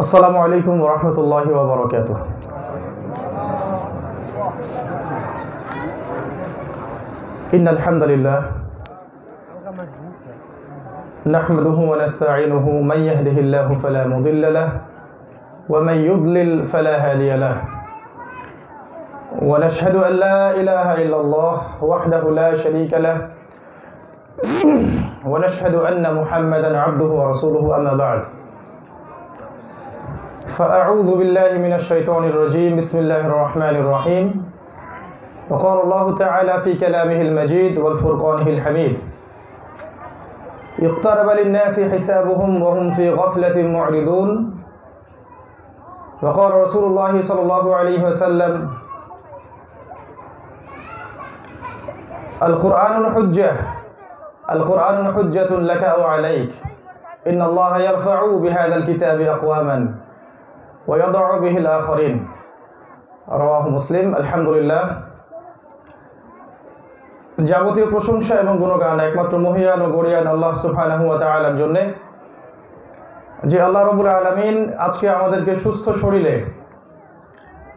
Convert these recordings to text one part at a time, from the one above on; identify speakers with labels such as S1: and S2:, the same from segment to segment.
S1: আসসালামু আলাইকুম ওয়া রাহমাতুল্লাহি ওয়া বারাকাতুহু। ইন্নাল হামদুলিল্লাহ নাহমাদুহু ওয়া নাস্তাঈনুহু মান ইয়াহদিহিল্লাহু ফালা মুদিল্লা লাহু ওয়া মান ইউদ্লিল ফালা হাদিয়া লাহু ওয়া নাশহাদু আন লা ইলাহা ইল্লাল্লাহ ওয়াহদাহু লা শারীকা লাহু ওয়া নাশহাদু আন্না মুহাম্মাদান আবদুহু ওয়া রাসূলুহু আম্মা বা'দ। فأعوذ بالله من الشيطان الرجيم بسم الله الرحمن الرحيم وقال الله تعالى في كلامه المجيد والفرقانه الحميد اقترب للناس حسابهم وهم في غفلة معرضون وقال رسول الله صلى الله عليه وسلم القرآن حجة لك أو عليك إن الله يرفع بهذا الكتاب أقواما ويضع به الآخرين رواه মুসলিম। আলহামদুলিল্লাহ, যাবতীয় প্রশংসা এবং গুণগান একমাত্র মহিয়ান ও গরিয়ান আল্লাহ সুবহানাহু ওয়া তাআলার জন্য, যে আল্লাহ রাব্বুল আলামিন আজকে আমাদেরকে সুস্থ শরীরে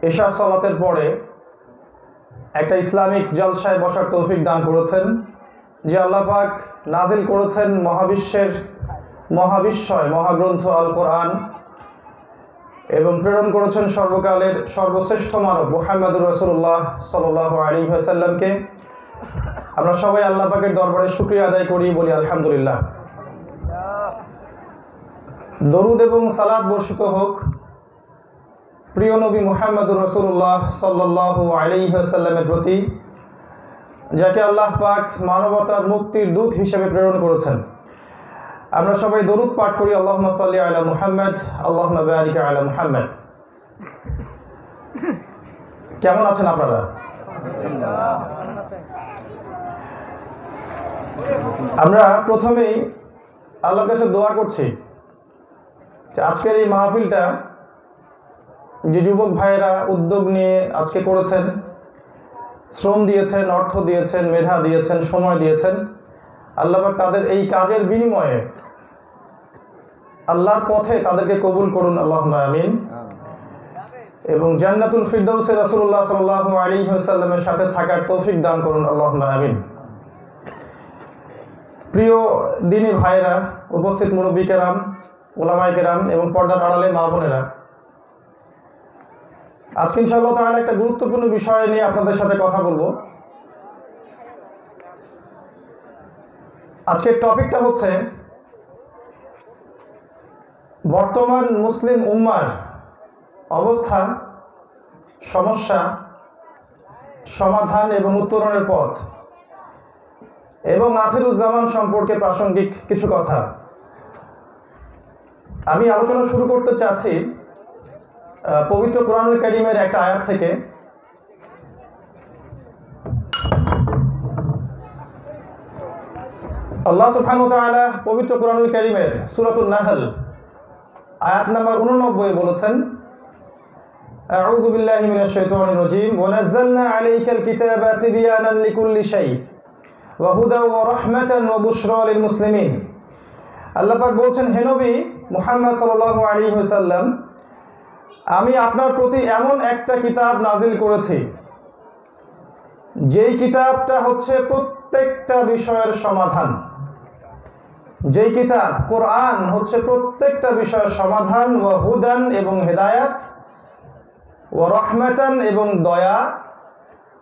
S1: এশা সালাতের পরে একটা ইসলামিক জলসায় বসার তৌফিক দান করেছেন, যে আল্লাহ পাক নাজিল করেছেন মহাবিশ্বয় মহাগ্রন্থ আল কোরআন এবং প্রেরণ করেছেন সর্বকালের সর্বশ্রেষ্ঠ মানব মুহাম্মদুর রাসূলুল্লাহ সাল্লাল্লাহু আলাইহি ওয়াসাল্লামকে। আমরা সবাই আল্লাহ পাকের দরবারে শুকরিয়া আদায় করি, বলি আলহামদুলিল্লাহ। দরুদ এবং সালাত বর্ষিত হোক প্রিয় নবী মুহাম্মদুর রাসূলুল্লাহ সাল্লাল্লাহু আলাইহি ওয়াসাল্লামের প্রতি, যাকে আল্লাহ পাক মানবতার মুক্তির দূত হিসেবে প্রেরণ করেছেন। আমরা সবাই দরুদ পাঠ করি, আল্লাহুম্মা সাল্লি আলা মুহাম্মদ আল্লাহুম্মা বারিক আলা মুহাম্মদ। কেমন আছেন আপনারা? আমরা প্রথমেই আল্লাহর কাছে দোয়া করছি যে আজকের এই মাহফিলটা যে যুবক ভাইয়েরা উদ্যোগ নিয়ে আজকে করেছেন, শ্রম দিয়েছেন, অর্থ দিয়েছেন, মেধা দিয়েছেন, সময় দিয়েছেন, আল্লাহ পাক তাদের এই কাজের বিনিময়ে আল্লাহর পথে তাদেরকে কবুল করুন, আল্লাহুম্মা আমিন। এবং জান্নাতুল ফিরদাউসে রাসূলুল্লাহ সাল্লাল্লাহু আলাইহি ওয়াসাল্লামের সাথে থাকার তৌফিক দান করুন, আল্লাহুম্মা আমিন। প্রিয় দ্বীনী ভাইয়েরা, উপস্থিত মুরব্বী কেরাম, উলামায়ে কেরাম এবং পর্দার আড়ালে মা বোনেরা, আজকে ইনশাআল্লাহ তাআলা একটা গুরুত্বপূর্ণ বিষয় নিয়ে আপনাদের সাথে কথা বলবো। আজকের টপিকটা হচ্ছে বর্তমান মুসলিম উম্মার অবস্থা, সমস্যা, সমাধান এবং উত্তরণের পথ, এবং আখিরুজ্জামান সম্পর্কে প্রাসঙ্গিক কিছু কথা। আমি আলোচনা শুরু করতে চাচ্ছি পবিত্র কোরআনুল কারীমের একটা আয়াত থেকে। আল্লাহ সুবহানাহু ওয়া তাআলা পবিত্র কোরআনুল কারীমের সূরাতুন নাহল আয়াত নাম্বার 89 বলেছেন, আউযু বিল্লাহি মিনাশ শাইতানির রাজীম ওয়া নাযালনা আলাইকাল কিতাবা তিবয়ানান লিকুল্লি শাই ওয়া হুদাও ওয়া রাহমাতান ওয়া বুশরা লিল মুসলিমিন। আল্লাহ পাক বলছেন, হে নবী মুহাম্মদ সাল্লাল্লাহু আলাইহি ওয়াসাল্লাম, আমি আপনার প্রতি এমন একটা কিতাব নাজিল করেছি, যেই কিতাবটা হচ্ছে প্রত্যেকটা বিষয়ের সমাধান। যেই কিতাব কোরআন হচ্ছে প্রত্যেকটা বিষয়ের সমাধান, ওয়া হুদান এবং হেদায়াত, ওয়া রাহমাতান এবং দয়া,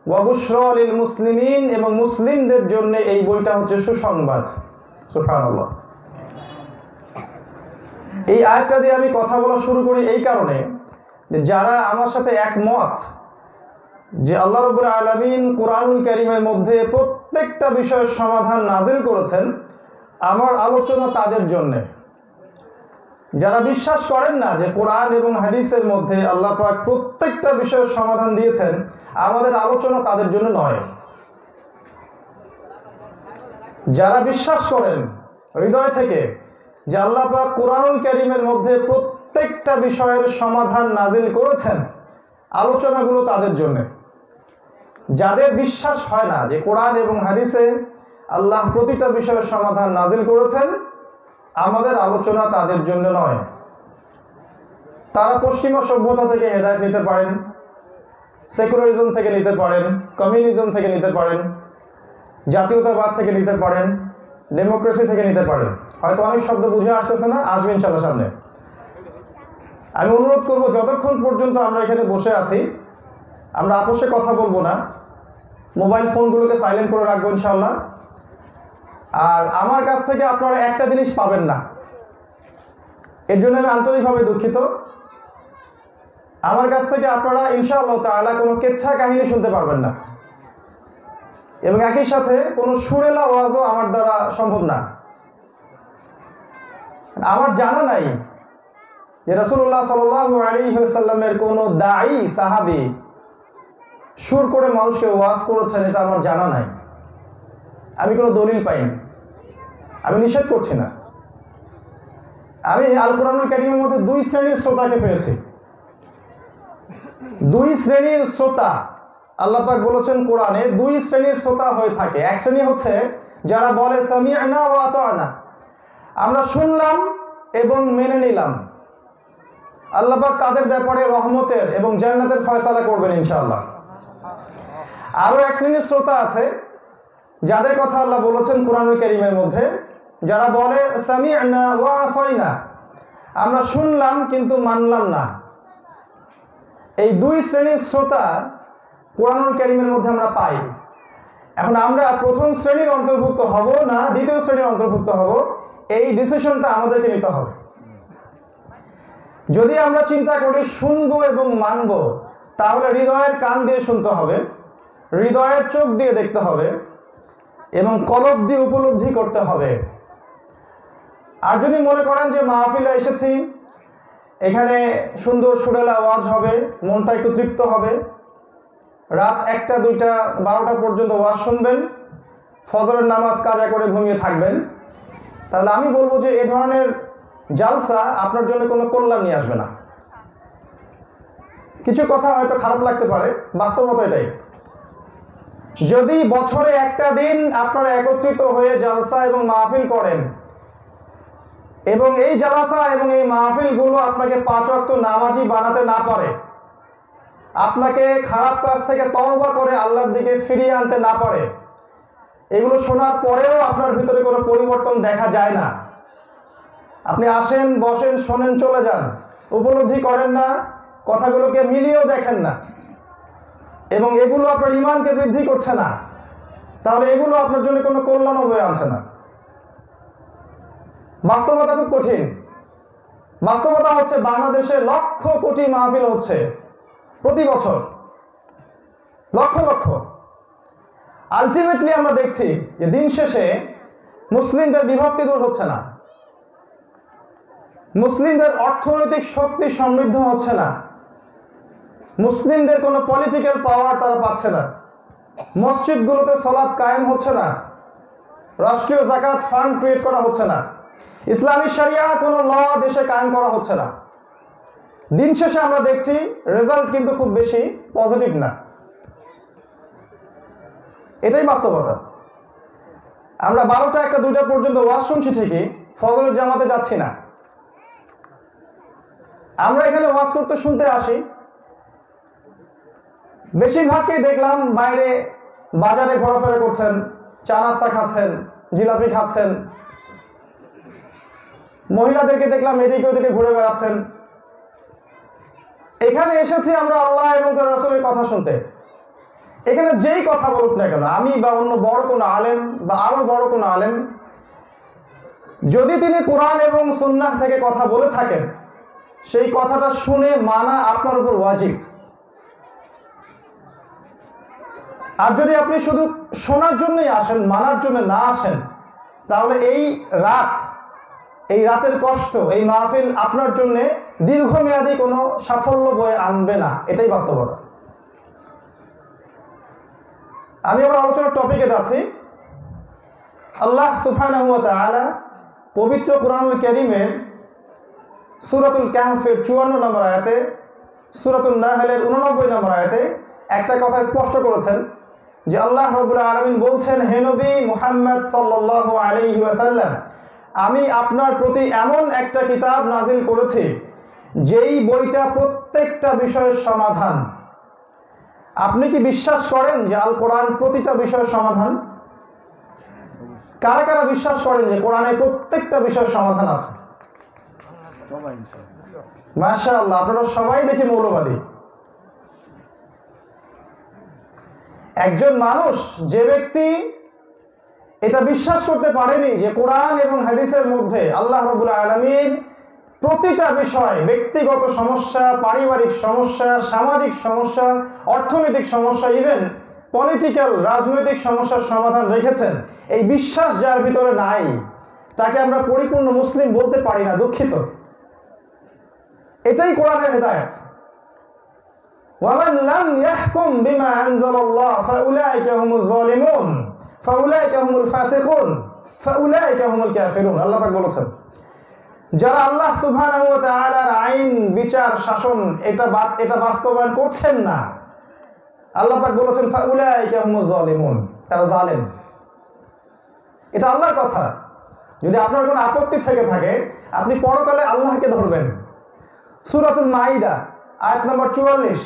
S1: ওয়া বুশরা লিল মুসলিমিন এবং মুসলিমদের জন্য এই বইটা হচ্ছে সুসংবাদ। সুবহানাল্লাহ। এই আয়াতটা দিয়ে আমি কথা বলা শুরু করি এই কারণে যে যারা আমার সাথে একমত যে আল্লাহ রাব্বুল আলামিন কোরআনুল কারীমের মধ্যে প্রত্যেকটা বিষয়ের সমাধান নাজিল করেছেন, আমার আলোচনা তাদের জন্য। যারা বিশ্বাস করেন না যে কোরআন এবং হাদিসের মধ্যে আল্লাহ পাক প্রত্যেকটা বিষয়ের সমাধান দিয়েছেন, আমাদের আলোচনা তাদের জন্য নয়। যারা বিশ্বাস করেন হৃদয় থেকে যে আল্লাহ পাক কোরআনুল কারীমের মধ্যে প্রত্যেকটা বিষয়ের সমাধান নাজিল করেছেন, আলোচনাগুলো তাদের জন্য। যাদের বিশ্বাস হয় না যে কোরআন এবং হাদিসে আল্লাহ প্রতিটা বিষয়ের সমাধান নাজিল করেছেন, আমাদের আলোচনা তাদের জন্য নয়। তারা পশ্চিমা সভ্যতা থেকে হেদায়েত নিতে পারেন, সেকুলারিজম থেকে নিতে পারেন, কমিউনিজম থেকে নিতে পারেন, জাতীয়তাবাদ থেকে নিতে পারেন, ডেমোক্রেসি থেকে নিতে পারেন। হয়তো অনেক শব্দ বুঝে আসতেছে না, আসবে ইনশাআল্লাহ সামনে। আমি অনুরোধ করব, যতক্ষণ পর্যন্ত আমরা এখানে বসে আছি আমরা আপোষে কথা বলবো না, মোবাইল ফোনগুলোকে সাইলেন্ট করে রাখবো ইনশাআল্লাহ। আর আমার কাছ থেকে আপনারা একটা জিনিস পাবেন না, এর জন্য আমি আন্তরিকভাবে দুঃখিত। আমার কাছ থেকে আপনারা ইনশাআল্লাহ তাআলা কোনো কেচ্ছা কাহিনী শুনতে পারবেন না, এবং একই সাথে কোনো সুরেলা ওয়াজও আমার দ্বারা সম্ভব না। আমার জানা নাই যে রাসূলুল্লাহ সাল্লাল্লাহু আলাইহি ওয়াসাল্লামের কোনো দাঈ সাহাবী সুর করে মানুষকে ওয়াজ করেছেন, এটা আমার জানা নাই। আমি কোনো দলিল পাইনি, আমি নিষেধ করছি না। আমি আল কোরআনুল কারীমের মধ্যে দুই শ্রেণীর শ্রোতাকে পেয়েছি। দুই শ্রেণীর শ্রোতা আল্লাহ পাক বলেছেন কোরআনে, দুই শ্রেণীর শ্রোতা হয়ে থাকে। এক শ্রেণী হচ্ছে যারা বলে সামি'না ওয়া আতা'না, আমরা শুনলাম এবং মেনে নিলাম। আল্লাহ পাক তাদের ব্যাপারে রহমতের এবং জান্নাতের ফয়সালা করবেন ইনশাআল্লাহ। আরো এক শ্রেণীর শ্রোতা আছে যাদের কথা আল্লাহ বলেছেন কোরআনুল কারীমের মধ্যে, যারা বলে সামি'না ওয়া আসাইনা, আমরা শুনলাম কিন্তু মানলাম না। এই দুই শ্রেণীর শ্রোতা কোরআনুল কারীমের মধ্যে আমরা পাই। এখন আমরা প্রথম শ্রেণীর অন্তর্ভুক্ত হব না দ্বিতীয় শ্রেণীর অন্তর্ভুক্ত হব, এই ডিসিশনটা আমাদেরকে নিতে হবে। যদি আমরা চিন্তা করি শুনবো এবং মানবো, তাহলে হৃদয়ের কান দিয়ে শুনতে হবে, হৃদয়ের চোখ দিয়ে দেখতে হবে এবং কলব দিয়ে উপলব্ধি করতে হবে। আর যদি মনে করেন যে মাহফিলে এসেছি, এখানে সুন্দর সুরেলা ওয়াজ হবে, মনটা একটু তৃপ্ত হবে, রাত 1টা 2টা 12টা পর্যন্ত ওয়াজ শুনবেন, ফজরের নামাজ কাজা করে ঘুমিয়ে থাকবেন, তাহলে আমি বলবো যে এ ধরনের জালসা আপনার জন্য কোনো কল্যাণ নিয়ে আসবে না। কিছু কথা হয়তো খারাপ লাগতে পারে, বাস্তবতা এটাই। যদি বছরে একটা দিন আপনারা একত্রিত হয়ে জালসা এবং মাহফিল করেন এবং এই জালসা এবং এই মাহফিলগুলো আপনাকে 5 ওয়াক্ত নামাজি বানাতে না পারে, আপনাকে খারাপ কাজ থেকে তওবা করে আল্লাহর দিকে ফিরিয়ে আনতে না পারে, এগুলো শোনার পরেও আপনার ভিতরে কোনো পরিবর্তন দেখা যায় না, আপনি আসেন, বসেন, শোনেন, চলে যান, উপলব্ধি করেন না, কথাগুলোকে মিলিয়েও দেখেন না, এবং এগুলো আপনার ঈমানকে বৃদ্ধি করছে না, তাহলে এগুলো আপনার জন্য কোনো কল্যাণ বয়ে আনছে না। বাস্তবতা খুব কঠিন। বাস্তবতা হচ্ছে বাংলাদেশে লক্ষ কোটি মাহফিল হচ্ছে প্রতি বছর, লক্ষ লক্ষ। আলটিমেটলি আমরা দেখছি যে দিন শেষে মুসলিমদের বিভক্তি দূর হচ্ছে না, মুসলিমদের অর্থনৈতিক শক্তি সমৃদ্ধ হচ্ছে না, মুসলিমদের কোনো পলিটিক্যাল পাওয়ার তারা পাচ্ছে না, মসজিদগুলোতে সালাত কায়েম হচ্ছে না, রাষ্ট্রীয় যাকাত ফান্ড ক্রিয়েট করা হচ্ছে না, ইসলামী শরিয়া কোনো ল দেশে কায়েম করা হচ্ছে না। দিন শেষে আমরা দেখছি রেজাল্ট কিন্তু খুব বেশি পজিটিভ না। এটাই বাস্তবতা। আমরা 12টা 1টা 2টা পর্যন্ত ওয়াজ শুনছি ঠিকই, ফজরের জামাতে যাচ্ছি না। আমরা এখানে ওয়াজ করতে শুনতে আসি, বেশিরভাগকেই দেখলাম বাইরে বাজারে ঘোরাফেরা করছেন, চা নাস্তা খাচ্ছেন, জিলাপি খাচ্ছেন, মহিলাদেরকে দেখলাম এদিকে ওদিকে ঘুরে বেড়াচ্ছেন। এখানে এসেছি আমরা আল্লাহ এবং তার রাসূলের কথা শুনতে। এখানে যেই কথা বলুক না কেন, আমি বা অন্য বড় কোনো আলেম বা আরো বড় কোনো আলেম, যদি তিনি কোরআন এবং সুন্নাহ থেকে কথা বলে থাকেন, সেই কথাটা শুনে মানা আপনার উপর ওয়াজিব। আর যদি আপনি শুধু শোনার জন্যই আসেন, মানার জন্য না আসেন, তাহলে এই রাতের কষ্ট, এই মাহফিল আপনার জন্য দীর্ঘমেয়াদী কোনো সাফল্য বয়ে আনবে না। এটাই বাস্তবতা। আমি আমার আলোচনার টপিকে যাচ্ছি। আল্লাহ সুবহানাহু ওয়া তাআলা পবিত্র কোরআনুল কারীমের সূরাতুল কাহফের 54 নম্বর আয়াতে, সূরাতুন নাহলের 89 নম্বর আয়াতে একটা কথা স্পষ্ট করেছেন যে আল্লাহ রাব্বুল আলামিন বলছেন, হে নবী মুহাম্মদ সাল্লাল্লাহু আলাইহি ওয়াসাল্লাম, আমি আপনার প্রতি এমন একটা কিতাব নাজিল করেছি যেই বইটা প্রত্যেকটা বিষয়ের সমাধান। আপনি কি বিশ্বাস করেন যে আল কোরআন প্রতিটা বিষয়ের সমাধান? কারা কারা বিশ্বাস করেন যে কোরআনে প্রত্যেকটা বিষয়ের সমাধান আছে? মাশাআল্লাহ, আপনারা সবাই দেখি মৌলবাদী। একজন মানুষ, যে ব্যক্তি এটা বিশ্বাস করতে পারেনি যে কোরআন এবং হাদিসের মধ্যে আল্লাহ রাব্বুল আলামিন প্রতিটা বিষয়, ব্যক্তিগত সমস্যা, পারিবারিক সমস্যা, সামাজিক সমস্যা, অর্থনৈতিক সমস্যা, ইভেন পলিটিক্যাল রাজনৈতিক সমস্যার সমাধান রেখেছেন, এই বিশ্বাস যার ভিতরে নাই, তাকে আমরা পরিপূর্ণ মুসলিম বলতে পারি না। দুঃখিত। এটাই কোরআনের হেদায়েত। ওয়ামান লাম ইয়াহকুম বিমা আনজালাল্লাহ ফাউলাইকা হুমুজ জালিমুন ফাউলাইকা হুমুল ফাসিকুন ফাউলাইকা হুমুল কাফিরুন। আল্লাহ পাক বলেছেন, যারা আল্লাহ সুবহানাহু ওয়া তাআলার আইন, বিচার, শাসন এটা বাস্তবায়ন করছেন না, আল্লাহ পাক বলেছেন ফাউলাইকা হুমুজ জালিমুন, তারা জালেম। এটা আল্লাহর কথা। যদি আপনার কোনো আপত্তি থেকে থাকে, আপনি পরকালে আল্লাহকে ধরবেন। সূরাতুল মাইদা আয়াত নম্বর 44,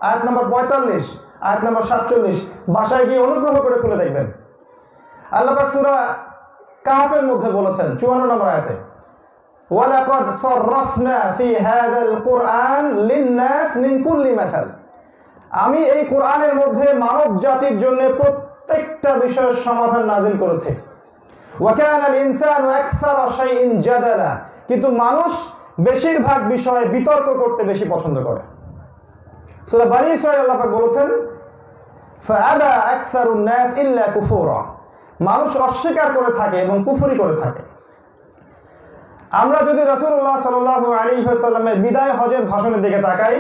S1: আয়াত নম্বর 45, আয়াত নম্বর 47 বাসায় গিয়ে অনুগ্রহ করে খুলে দেখবেন। আল্লাহ পাক সূরা কাহফের মধ্যে বলেছেন 54 নম্বর আয়াতে, ওয়ালাকাদ সাররাফনা ফি হাযাল কুরআন লিন-নাস মিন কুল্লি মাসাল। আমি এই কোরআনের মধ্যে মানব জাতির জন্য প্রত্যেকটা বিষয়ের সমাধান নাজিল করেছি। ওয়া কানাল ইনসানু আকসারা শাইইন জাদালা, কিন্তু মানুষ বেশিরভাগ বিষয়ে বিতর্ক করতে বেশি পছন্দ করে। সূরা বনী ইসরাঈল আল্লাহ পাক বলেছেন, ফাআবা আকসারুন নাস ইল্লা কুফুরা, মানুষ অস্বীকার করে থাকে এবং কুফরি করে থাকে। আমরা যদি রাসূলুল্লাহ সাল্লাল্লাহু আলাইহি ওয়াসাল্লামের বিদায় হজের ভাষণের দিকে তাকাই,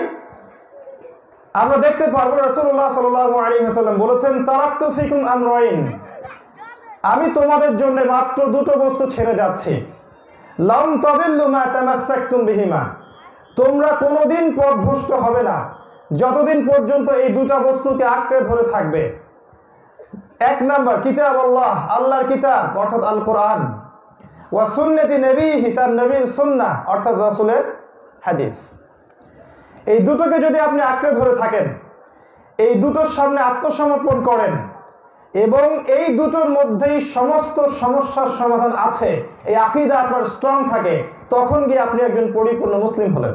S1: আমরা দেখতে পারবো রাসূলুল্লাহ সাল্লাল্লাহু আলাইহি ওয়াসাল্লাম বলেছেন, তারাকতু ফিকুম আমরাইন, আমি তোমাদের জন্য মাত্র দুটো বস্তু ছেড়ে যাচ্ছি। লাম তাদিল্লু মা তামাসসাকতুম বিহিমা, তোমরা কোনোদিন পথভ্রষ্ট হবে না যতদিন পর্যন্ত এই দুটো বস্তুকে আঁকড়ে ধরে থাকবে। এক নাম্বার কিতাব আল্লাহ, আল্লাহর কিতাব অর্থাৎ আল কোরআন, ওয়া সুন্নতি নবীহি, তার নবীর সুন্নাহ অর্থাৎ রাসূলের হাদিস। এই দুটোকে যদি আপনি আঁকড়ে ধরে থাকেন, এই দুটোর সামনে আত্মসমর্পণ করেন এবং এই দুটোর মধ্যেই সমস্ত সমস্যার সমাধান আছে, এই আকীদা আপনার স্ট্রং থাকে, তখন গিয়ে আপনি একজন পরিপূর্ণ মুসলিম হলেন।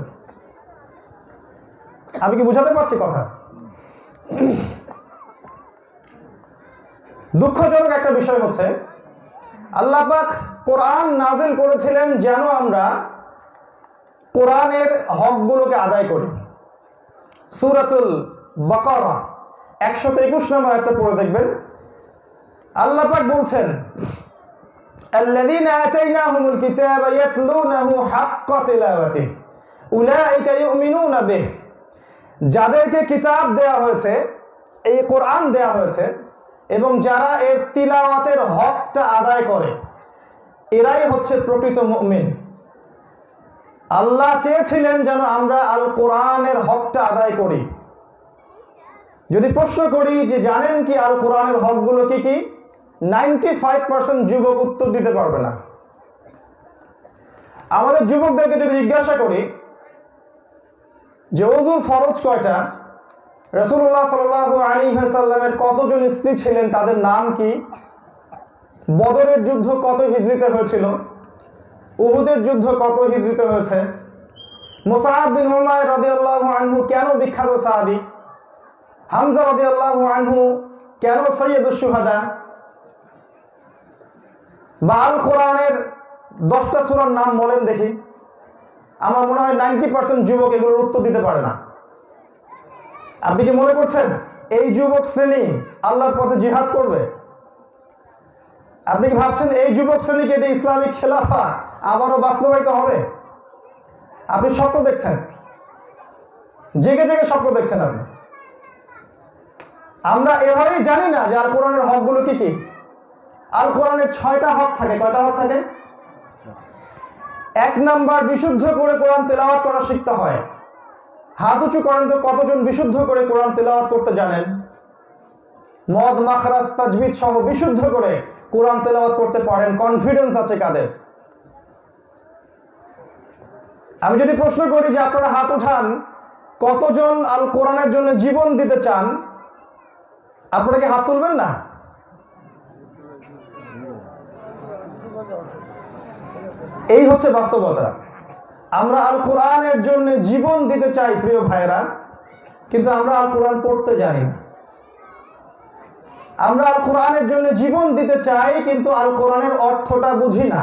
S1: আমি কি বুঝাতে পারছি কথা? দুঃখজনক একটা বিষয় হচ্ছে, আল্লাহ পাক কোরআন নাজিল করেছিলেন যেন আমরা কোরআনের হকগুলোকে আদায় করি। সূরাতুল বাকারা 123 নম্বর একটা পড়ে দেখবেন। আল্লাহ পাক বলছেন, আল্লাযীনা আতাইনাহুমুল কিতাবা ইয়াতলুনাহু হাক্কা তিলাওয়াতিহি উলাইকা ইউমিনুনা বিহি, যাদেরকে কিতাব দেয়া হয়েছে, এই কোরআন দেয়া হয়েছে, এবং যারা এর তিলাওয়াতের হকটা আদায় করে, এরাই হচ্ছে প্রকৃত মুমিন। আল্লাহ চেয়েছিলেন যেন আমরা আল কোরআনের হকটা আদায় করি। যদি প্রশ্ন করি যে জানেন কি আল কোরআনের হকগুলো কি কি, 95% যুবক উত্তর দিতে পারবে না। আমাদের যুবকদেরকে যদি জিজ্ঞাসা করি যে ওযুর ফরজ কয়টা, রাসূলুল্লাহ সাল্লাল্লাহু আলাইহি ওয়াসাল্লামের কতজন স্ত্রী ছিলেন, তাদের নাম কি, বদরের যুদ্ধ কত হিজরিতে হয়েছিল, উহুদের যুদ্ধ কত হিজরিতে হয়েছে, মুসআব বিন উমাইর রাদিয়াল্লাহু আনহু কেন বিখ্যাত সাহাবী, হামজা রাদিয়াল্লাহু আনহু কেন সাইয়্যিদুশ শুহাদা, বা আল কোরআনের 10টা সূরার নাম বলেন দেখি। আমার মনে হয় 90% যুবক এগুলোর উত্তর দিতে পারে না। আপনি কি মনে করছেন এই যুবক শ্রেণী আল্লাহর পথে জিহাদ করবে? আপনি কি ভাবছেন এই যুবক শ্রেণীকে দিয়ে ইসলামিক খেলাফা আবারও বাস্তবায়িত হবে? আপনি স্বপ্ন দেখছেন, জেগে জেগে স্বপ্ন দেখছেন আপনি। আমরা এভাবেই জানি না যে আল কোরআনের হকগুলো কি কি। আল কোরআনের 6টা হক থাকে। কয়টা হক থাকে? 1 নাম্বার, বিশুদ্ধ করে কোরআন তেলাওয়াত করা শিখতে হয়। হাত উঁচু করেন তো কতজন বিশুদ্ধ করে কোরআন তেলাওয়াত করতে জানেন? মদ মাখরাজ তাজবিদ সহ বিশুদ্ধ করে কোরআন তেলাওয়াত করতে পারেন? কনফিডেন্স আছে কাদের? আমি যদি প্রশ্ন করি যে আপনারা হাত উঠান, কতজন আল কোরআনের জন্য জীবন দিতে চান, আপনারা কি হাত তুলবেন না? এই হচ্ছে বাস্তবতা। আমরা আল কোরআনের জন্য জীবন দিতে চাই প্রিয় ভাইরা, কিন্তু আমরা আল কোরআন পড়তে জানি না। আমরা আল কোরআনের জন্য জীবন দিতে চাই, কিন্তু আল কোরআনের অর্থটা বুঝি না।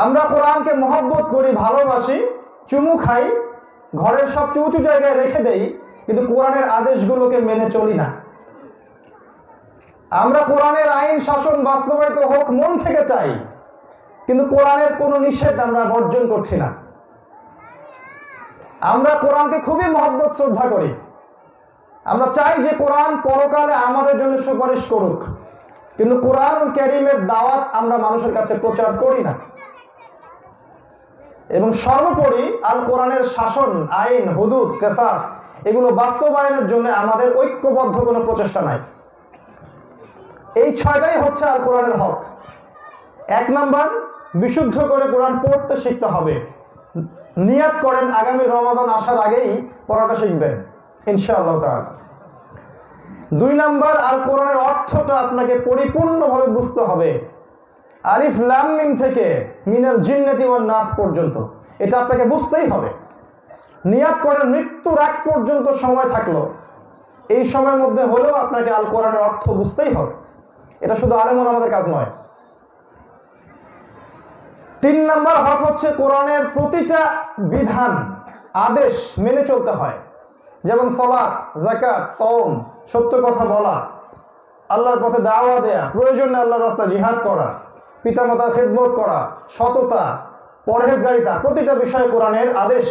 S1: আমরা কোরআনকে মহব্বত করি, ভালোবাসি, চুমু খাই, ঘরের সবচেয়ে উঁচু জায়গায় রেখে দেই, কিন্তু কোরআনের আদেশগুলোকে মেনে চলি না। আমরা কোরআনের আইন শাসন বাস্তবায়িত হোক মন থেকে চাই, কিন্তু কোরআনের কোনো নিষেধ আমরা বর্জন করছি না। আমরা কোরআনকে খুবই মহব্বত শ্রদ্ধা করি, আমরা চাই যে কোরআন পরকালে আমাদের জন্য সুপারিশ করুক, কিন্তু কোরআন কারীমের দাওয়াত আমরা মানুষের কাছে প্রচার করি না। এবং সর্বোপরি আল কোরআনের শাসন, আইন, হুদুদ, কিসাস এগুলো বাস্তবায়নের জন্য আমাদের ঐক্যবদ্ধ কোনো প্রচেষ্টা নাই। এই ছয়টাই হচ্ছে আল কোরআনের হক। 1 নাম্বার, বিশুদ্ধ করে কোরআন পড়তে শিখতে হবে। নিয়াত করেন আগামী রমাজান আসার আগেই পড়াটা শিখবেন ইনশাআল্লাহ তাআলা। 2 নাম্বার, আল কোরআনের অর্থটা আপনাকে পরিপূর্ণভাবে বুঝতে হবে, আলিফ লাম মিম থেকে মিনাল জিন্নাতি ওয়ান নাস পর্যন্ত, এটা আপনাকে বুঝতেই হবে। নিয়াত করেন মৃত্যুর আগ পর্যন্ত সময় থাকলো, এই সময়ের মধ্যে হলেও আপনাকে আল কোরআনের অর্থ বুঝতেই হবে। এটা শুধু আলেম ওলামাদের কাজ নয়। 3 নাম্বার হক হচ্ছে কোরআনের প্রতিটা বিধান, আদেশ মেনে চলতে হয়। যেমন সালাত, যাকাত, সাওম, সত্য কথা বলা, আল্লাহর পথে দাওয়া দেয়া, প্রয়োজনে আল্লাহর রাস্তায় জিহাদ করা, পিতামাতার খেদমত করা, সততা, পরহেজগারিতা, প্রতিটা বিষয়ে কোরআনের আদেশ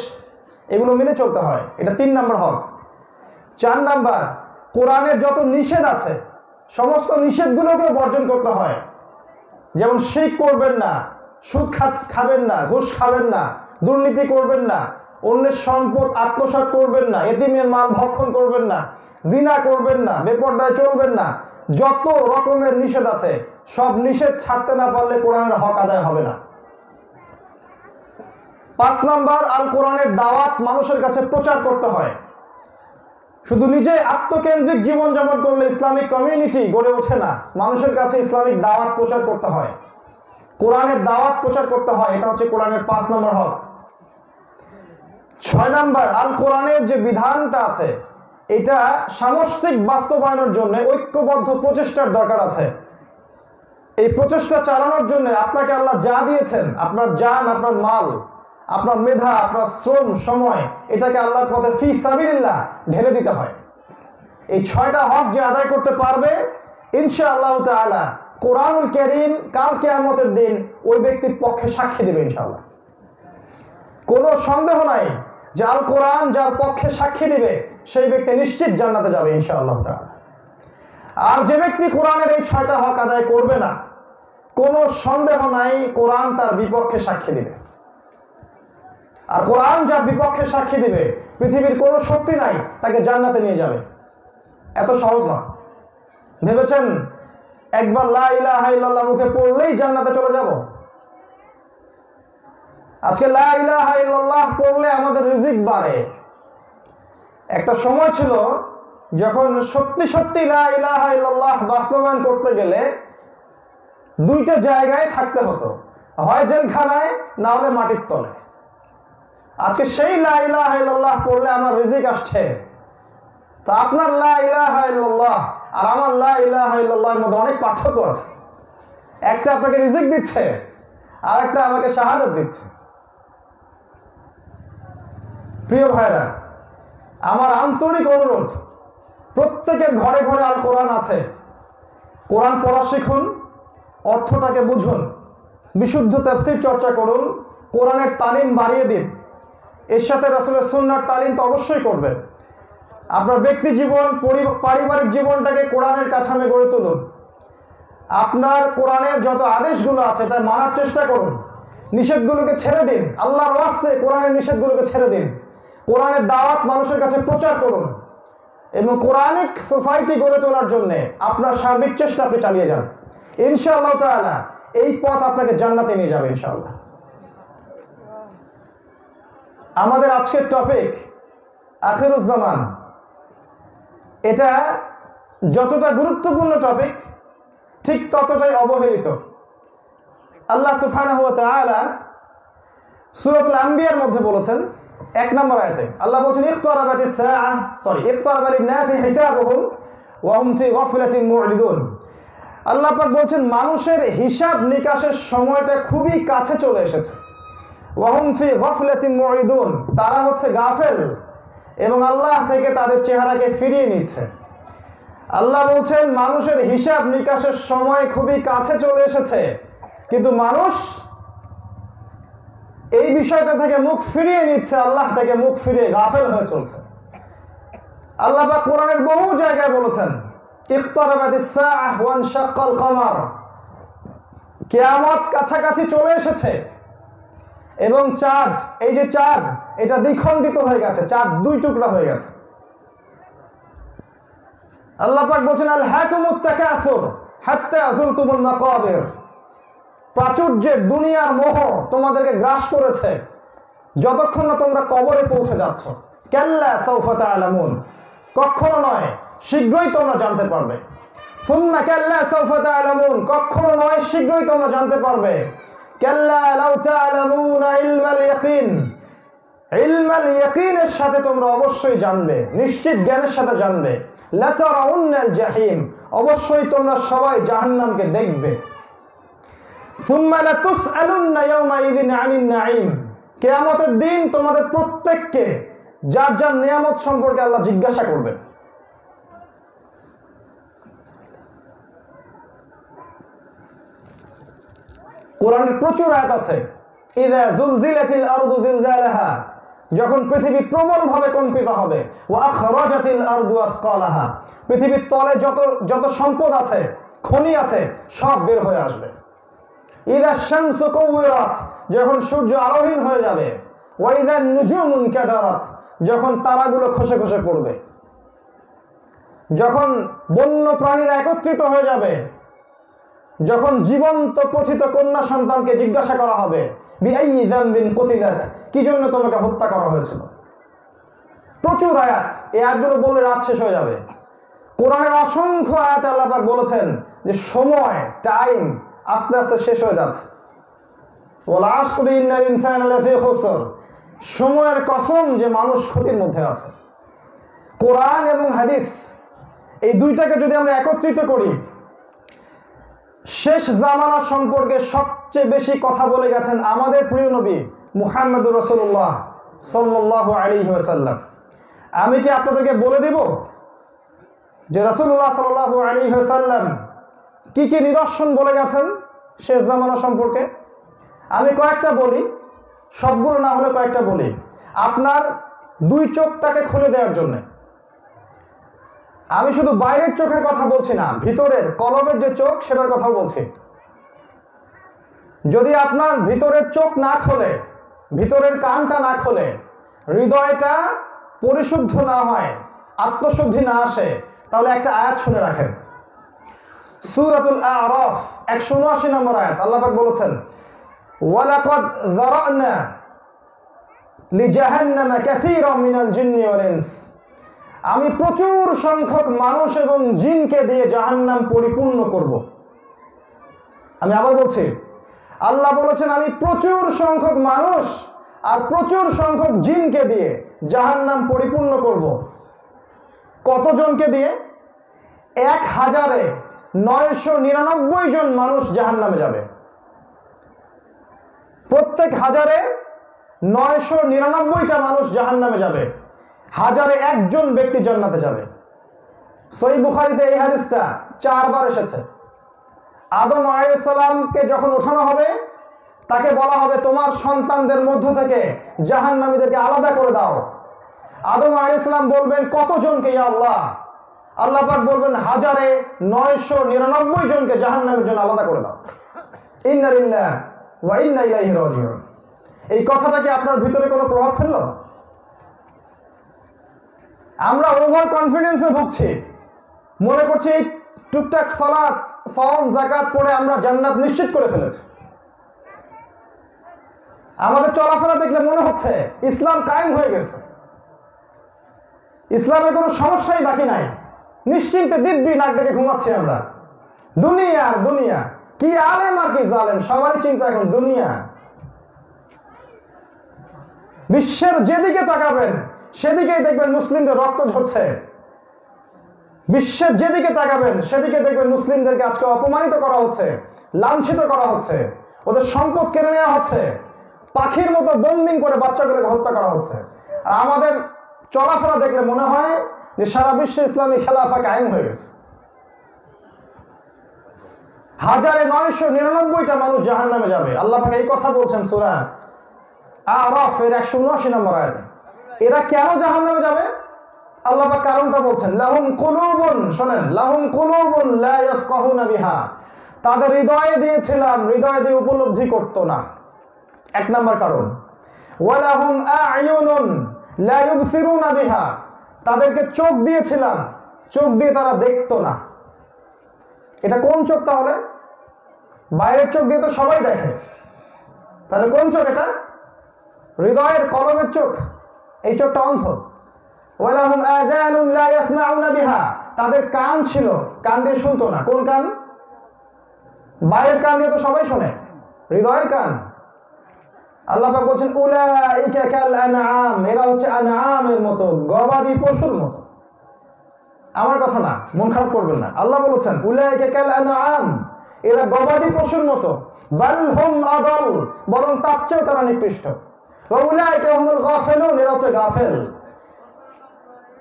S1: এগুলো মেনে চলতে হয়। এটা 3 নাম্বার হক। 4 নাম্বার, কোরআনের যত নিষেধ আছে সমস্ত নিষেধগুলোকে বর্জন করতে হয়। যেমন শিরক করবেন না, সুদ খাবেন না, ঘুষ খাবেন না, দুর্নীতি করবেন না, অন্যের সম্পদ আত্মসাৎ করবেন না, এতিমের মাল ভক্ষণ করবেন না, জিনা করবেন না, বেপরদায় চলবেন না, যত রকমের নিষেধ আছে সব নিষেধ ছাড়তে না পারলে কোরআনের হক আদায় হবে না। 5 নাম্বার, আল কোরআনের দাওয়াত মানুষের কাছে প্রচার করতে হয়। শুধু নিজে আত্মকেন্দ্রিক জীবনযাপন করলে ইসলামিক কমিউনিটি গড়ে ওঠে না, মানুষের কাছে ইসলামিক দাওয়াত প্রচার করতে হয়, কোরআনের দাওয়াত প্রচার করতে হয়। এটা হচ্ছে কোরআনের 5 নম্বর হক। 6 নাম্বার, আল কোরআনের যে বিধানটা আছে এটা সামষ্টিক বাস্তবায়নের জন্য ঐক্যবদ্ধ প্রচেষ্টার দরকার আছে। এই প্রচেষ্টা চালানোর জন্য আপনাকে আল্লাহ যা দিয়েছেন, আপনার জান, আপনার মাল, আপনার মেধা, আপনার শ্রম, সময়, এটাকে আল্লাহর পথে ফি সাবিলিল্লাহ ঢেলে দিতে হয়। এই 6টা হক যে আদায় করতে পারবে ইনশাআল্লাহ তাআলা কোরআনুল কারীম কাল কিয়ামতের দিন ওই ব্যক্তির পক্ষে সাক্ষী দেবে ইনশাআল্লাহ। কোনো সন্দেহ নাই যে আল কোরআন যার পক্ষে সাক্ষী দিবে সেই ব্যক্তি নিশ্চিত জান্নাতে যাবে ইনশাআল্লাহ তাআলা। আর যে ব্যক্তি কোরআনের এই 6টা হক আদায় করবে না, কোনো সন্দেহ নাই কোরআন তার বিপক্ষে সাক্ষী দিবে। আর কোরআন যার বিপক্ষে সাক্ষী দিবে পৃথিবীর কোনো শক্তি নাই তাকে জান্নাতে নিয়ে যাবে। এত সহজ না। ভেবেছেন একবার লা ইলাহা ইল্লাল্লাহ মুখে পড়লেই জান্নাতে চলে যাব? আজকে লা ইলাহা ইল্লাল্লাহ পড়লে আমাদের রিজিক বাড়ে। একটা সময় ছিল যখন সত্যি সত্যি লা ইলাহা ইল্লাল্লাহ বাস্তবায়ন করতে গেলে 2টা জায়গায় থাকতে হতো, হয় জেলখানায় না হলে মাটির তলে। আজকে সেই লা ইলাহা ইল্লাল্লাহ পড়লে আমার রিজিক আসছে। তো আপনার লা ইলাহা ইল্লাল্লাহ আর আমার লা ইলাহা ইল্লাল্লাহর মধ্যে অনেক পার্থক্য আছে। একটা আপনাকে রিজিক দিচ্ছে আর একটা আমাকে শাহাদাত দিচ্ছে। প্রিয় ভাইরা, আমার আন্তরিক অনুরোধ, প্রত্যেকের ঘরে ঘরে আল কোরআন আছে, কোরআন পড়া শিখুন, অর্থটাকে বুঝুন, বিশুদ্ধ তাফসীর চর্চা করুন, কোরআনের তালিম বাড়িয়ে দিন। এর সাথে রাসূলের সুন্নাহর তালিম তো অবশ্যই করবেন। আপনার ব্যক্তি জীবন, পারিবারিক জীবনটাকে কোরআনের কাঠামে গড়ে তুলুন। আপনার কোরআনের যত আদেশগুলো আছে তাই মানার চেষ্টা করুন, নিষেধগুলোকে ছেড়ে দিন। আল্লাহর ওয়াস্তে কোরআনের নিষেধগুলোকে ছেড়ে দিন। কোরআনের দাওয়াত মানুষের কাছে প্রচার করুন। এবং কোরআনিক সোসাইটি গড়ে তোলার জন্য আপনার সার্বিক চেষ্টা আপনি চালিয়ে যান, ইনশাআল্লাহ তাআলা এই পথ আপনাকে জান্নাতে নিয়ে যাবে ইনশাআল্লাহ। আমাদের আজকের টপিক আখিরুজ্জামান। এটা যতটা গুরুত্বপূর্ণ টপিক ঠিক ততটাই অবহেলিত। আল্লাহ সুবহানাহু ওয়া তাআলা সূরাতুল আম্বিয়ার মধ্যে বলেছেন 1 নম্বর আয়াতে আল্লাহ বলেছেন ইকতারাবা লিন-নাসি হিসাবুহুম ওয়া হুম ফি গাফলাতিন মু'রিদুন। আল্লাহ পাক বলেছেন মানুষের হিসাব নিকাশের সময়টা খুবই কাছে চলে এসেছে। ওয়া হুম ফি গাফলাতিন মু'রিদুন, তারা হচ্ছে গাফেল এবং আল্লাহ থেকে তাদের চেহারাকে ফিরিয়ে নিচ্ছে। আল্লাহ বলছেন মানুষের হিসাব নিকাশের সময় খুবই কাছে চলে এসেছে, কিন্তু মানুষ এই বিষয়টা থেকে মুখ ফিরিয়ে নিচ্ছে, আল্লাহ থেকে মুখ ফিরিয়ে গাফেল হয়ে চলছে। আল্লাহ পাক কোরআনের বহু জায়গায় বলেছেন ইকতারাবাতিস সাআহ ওয়া ইনশাক্কাল কমার, কিয়ামত কাছাকাছি চলে এসেছে এবং চাঁদ, এই যে চাঁদ এটা দ্বিখণ্ডিত হয়ে গেছে, চাঁদ 2 টুকরা হয়ে গেছে। আল্লাহ পাক বলেছেন আল হাকুমুত তাকাসুর হাত্তা যুরতুমুল মাকাবির, প্রাচুর্যের দুনিয়ার মোহ তোমাদেরকে গ্রাস করেছে যতক্ষণ না তোমরা কবরে পৌঁছে যাচ্ছ। কাল্লা সাউফা তা'লামুন, কখনো নয় শীঘ্রই তোমরা জানতে পারবে। সুম্মা কাল্লা সাউফা তা'লামুন, কখনো নয় শীঘ্রই তোমরা জানতে পারবে। কাল্লা লাউ তা'লামুনা ইলমাল ইয়াকিন, ইলমাল ইয়াকিনের সাথে তোমরা অবশ্যই জানবে, নিশ্চিত জ্ঞানের সাথে জানবে। লাতারাউন্নাল জাহিম, অবশ্যই তোমরা সবাই জাহান্নামকে দেখবে। সুম্মা লাতুসআলুন্না ইয়াওমাইযিন আনিন নাঈম, কিয়ামতের দিন তোমাদের প্রত্যেককে যার যার নিয়ামত সম্পর্কে আল্লাহ জিজ্ঞাসা করবেন। কোরআনের প্রচুর আয়াত আছে ইযা যুলজিলাতিল আরদু জিলজালাহা, যখন পৃথিবী প্রবলভাবে কম্পিত হবে। ওয়া আখরাজাতিল আরদু আসকালাহা, পৃথিবীর তলে যত সম্পদ আছে, খনি আছে, সব বের হয়ে আসবে। ইযা শামসু কুওয়িরাত, যখন সূর্য আলোহীন হয়ে যাবে। ওয়া ইযা নুজুমু কাদারাত, যখন তারাগুলো খসে খসে পড়বে। যখন বন্য প্রাণীরা একত্রিত হয়ে যাবে, যখন জীবন্ত পথিত কন্যা সন্তানকে জিজ্ঞাসা করা হবে বিআইয়ি যামবিন কুতিলাত, কি জন্য তোমাকে হত্যা করা হয়েছিল। প্রচুর আয়াত, এই আয়াতগুলো বলে রাত শেষ হয়ে যাবে। কোরআনের অসংখ্য আয়াতে আল্লাহ পাক বলেছেন যে সময়, টাইম আস্তে আস্তে শেষ হয়ে যাচ্ছে। ওয়াল আসরি ইন্নাল ইনসানা লাফি খুসর, সময়ের কসম যে মানুষ ক্ষতির মধ্যে আছে। কোরআন এবং হাদিস এই দুইটাকে যদি আমরা একত্রিত করি, শেষ জামানা সম্পর্কে সবচেয়ে বেশি কথা বলে গেছেন আমাদের প্রিয় নবী মুহাম্মদুর রাসূলুল্লাহ সাল্লাল্লাহু আলাইহি ওয়াসাল্লাম। আমি কি আপনাদেরকে বলে দিব যে রাসূলুল্লাহ সাল্লাল্লাহু আলাইহি ওয়াসাল্লাম কি কি নিদর্শন বলে গেছেন শেষ জামানা সম্পর্কে? আমি কয়েকটা বলি, সবগুলো না হলে কয়েকটা বলি, আপনার 2 চোখটাকে খুলে দেওয়ার জন্য। আমি শুধু বাইরের চোখের কথা বলছি না, ভিতরের কলবের যে চোখ সেটার কথা বলছি। যদি আপনার ভিতরের চোখ না খোলে, ভিতরের কানটা না খোলে, হৃদয়টা পরিশুদ্ধ না হয়, আত্মশুদ্ধি না আসে, তাহলে একটা আয়াত শুনে রাখেন। সূরাতুল আ'রাফ 179 নম্বর আয়াত আল্লাহ পাক বলেছেন ওয়ালাকাদ যারানা লিজাহান্নামা কাসীরাম মিনাল জিন্নি ওয়াল ইনস, আমি প্রচুর সংখ্যক মানুষ এবং জিনকে দিয়ে জাহান্নাম পরিপূর্ণ করব। আমি আবার বলছি, আল্লাহ বলেছেন আমি প্রচুর সংখ্যক মানুষ আর প্রচুর সংখ্যক জিনকে দিয়ে জাহান্নাম পরিপূর্ণ করব। কতজনকে দিয়ে? 1099 জন মানুষ জাহান্নামে যাবে। প্রত্যেক 1099টা মানুষ জাহান্নামে যাবে, 1001 জন ব্যক্তি জান্নাতে যাবে। সহিহ বুখারীতে এই হাদিসটা 4 বার এসেছে। আদম আলাইহিস সালামকে যখন ওঠানো হবে, তাকে বলা হবে তোমার সন্তানদের মধ্য থেকে জাহান্নামীদেরকে আলাদা করে দাও। আদম আলাইহিস সালাম বলবেন কতজনকে ইয়া আল্লাহ? আল্লাহ পাক বলবেন 1099 জনকে জাহান্নামের জন্য আলাদা করে দাও। ইন্না লিল্লাহি ওয়া ইন্না ইলাইহি রাজিউন। এই কথাটা কি আপনার ভিতরে কোনো প্রভাব ফেললো? আমরা ওভার কনফিডেন্সে ভুগছি, মনে করছি টুকটাক সালাত সাওম যাকাত পড়ে আমরা জান্নাত নিশ্চিত করে ফেলেছি। আমাদের চলাফেরা দেখলে মনে হচ্ছে ইসলাম কায়েম হয়ে গেছে, ইসলামের কোনো সমস্যাই বাকি নাই, নিশ্চিন্তে দিব্যি নাক ডেকে ঘুমাচ্ছি আমরা। দুনিয়া আর দুনিয়া, কি আলেম আর কি জালেম, সবারই চিন্তা এখন দুনিয়া। বিশ্বের যেদিকে তাকাবেন সেদিকেই দেখবেন মুসলিমদের রক্ত ঝরছে। বিশ্বের যেদিকে তাকাবেন সেদিকে দেখবেন মুসলিমদেরকে আজকে অপমানিত করা হচ্ছে, লাঞ্ছিত করা হচ্ছে, ওদের সম্পদ কেড়ে নেওয়া হচ্ছে, পাখির মতো বোম্বিং করে বাচ্চাগুলোকে হত্যা করা হচ্ছে। আর আমাদের চলাফেরা দেখলে মনে হয় যে সারা বিশ্বে ইসলামী খেলাফা কায়েম হয়ে গেছে। 1999টা মানুষ জাহান্নামে যাবে, আল্লাহ পাক এই কথা বলছেন সূরা আরাফ এর 179 নম্বর আয়াতে। এরা কেন জাহান্নামে যাবে আল্লাহ পাক কারণটা বলছেন, লাহুম কুলুবুন, শুনেন, লাহুম কুলুবুন লা ইয়াফকাহুনা বিহা, তাদের হৃদয়ে দিয়েছিলাম, হৃদয় দিয়ে উপলব্ধি করতো না, এক নাম্বার কারণ। ওয়ালাহুম আ'য়ুনুন লা ইউবসিরুনা বিহা, তাদেরকে চোখ দিয়েছিলাম, চোখ দিয়ে তারা দেখতো না। এটা কোন চোখ তাহলে? বাইরের চোখ দিয়ে তো সবাই দেখে, তাহলে কোন চোখ এটা? হৃদয়ের কলমের চোখ, এই চোখটা অন্ধ। ওয়ালাহুম আযানুন লা ইয়াসমাউনা বিহা, তাদের কান ছিল, কান দিয়ে শুনতো না। কোন কান? বাইরের কান দিয়ে তো সবাই শোনে, হৃদয়ের কান। আল্লাহ পাক বলছেন উলাইকা কাল আনআম, এরা হচ্ছে আনআমের মতো, গবাদি পশুর মতো। আমার কথা না, মন খারাপ করবেন না, আল্লাহ বলেছেন উলাইকা কাল আনআম, এরা গবাদি পশুর মতো। বাল হুম আদাল, বরং তার চেয়েও তারা নিকৃষ্ট। ওয়া উলাইকা হুমুল গাফিলুন, এরা হচ্ছে গাফেল।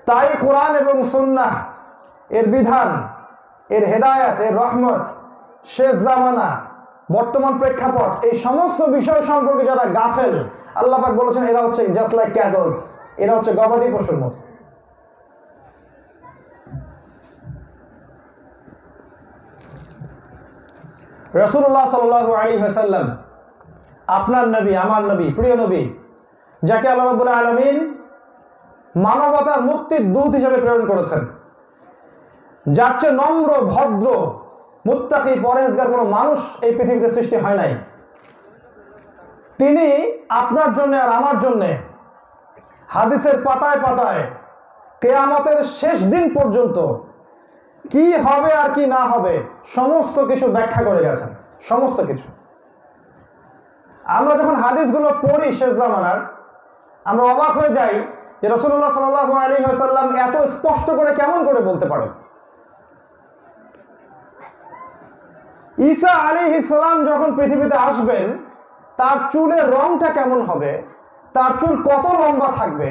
S1: তাই কোরআন এবং সুন্নাহ এর বিধান, এর হেদায়েত, এর রহমত, শেষ জামানা, বর্তমান প্রেক্ষাপট, এই সমস্ত বিষয় সম্পর্কে যারা গাফেল, আল্লাহ পাক বলেছেন এরা হচ্ছে জাস্ট লাইক ক্যাটলস, এরা হচ্ছে গবাদি পশুর মতো। রাসূলুল্লাহ সাল্লাল্লাহু আলাইহি ওয়াসাল্লাম, আপনার নবী, আমার নবী, প্রিয় নবী, যাকে আল্লাহ রাব্বুল আলামিন মানবতার মুক্তির দূত হিসেবে প্রেরণ করেছেন, যার চেয়ে নম্র, ভদ্র, মুত্তাকি, পরহেজগার কোনো মানুষ এই পৃথিবীতে সৃষ্টি হয় নাই। তিনি আপনার জন্য আর আমার জন্য হাদিসের পাতায় পাতায় কিয়ামতের শেষ দিন পর্যন্ত কি হবে আর কি না হবে সমস্ত কিছু ব্যাখ্যা করে গেছেন, সমস্ত কিছু। আমরা যখন হাদিসগুলো পড়ি শেষ জামানার, আমরা অবাক হয়ে যাই যে রাসূলুল্লাহ সাল্লাল্লাহু আলাইহি ওয়াসাল্লাম এত স্পষ্ট করে কেমন করে বলতে পারেন। ঈসা আলাইহিস সালাম যখন পৃথিবীতে আসবেন, তার চুলের রংটা কেমন হবে, তার চুল কত লম্বা থাকবে,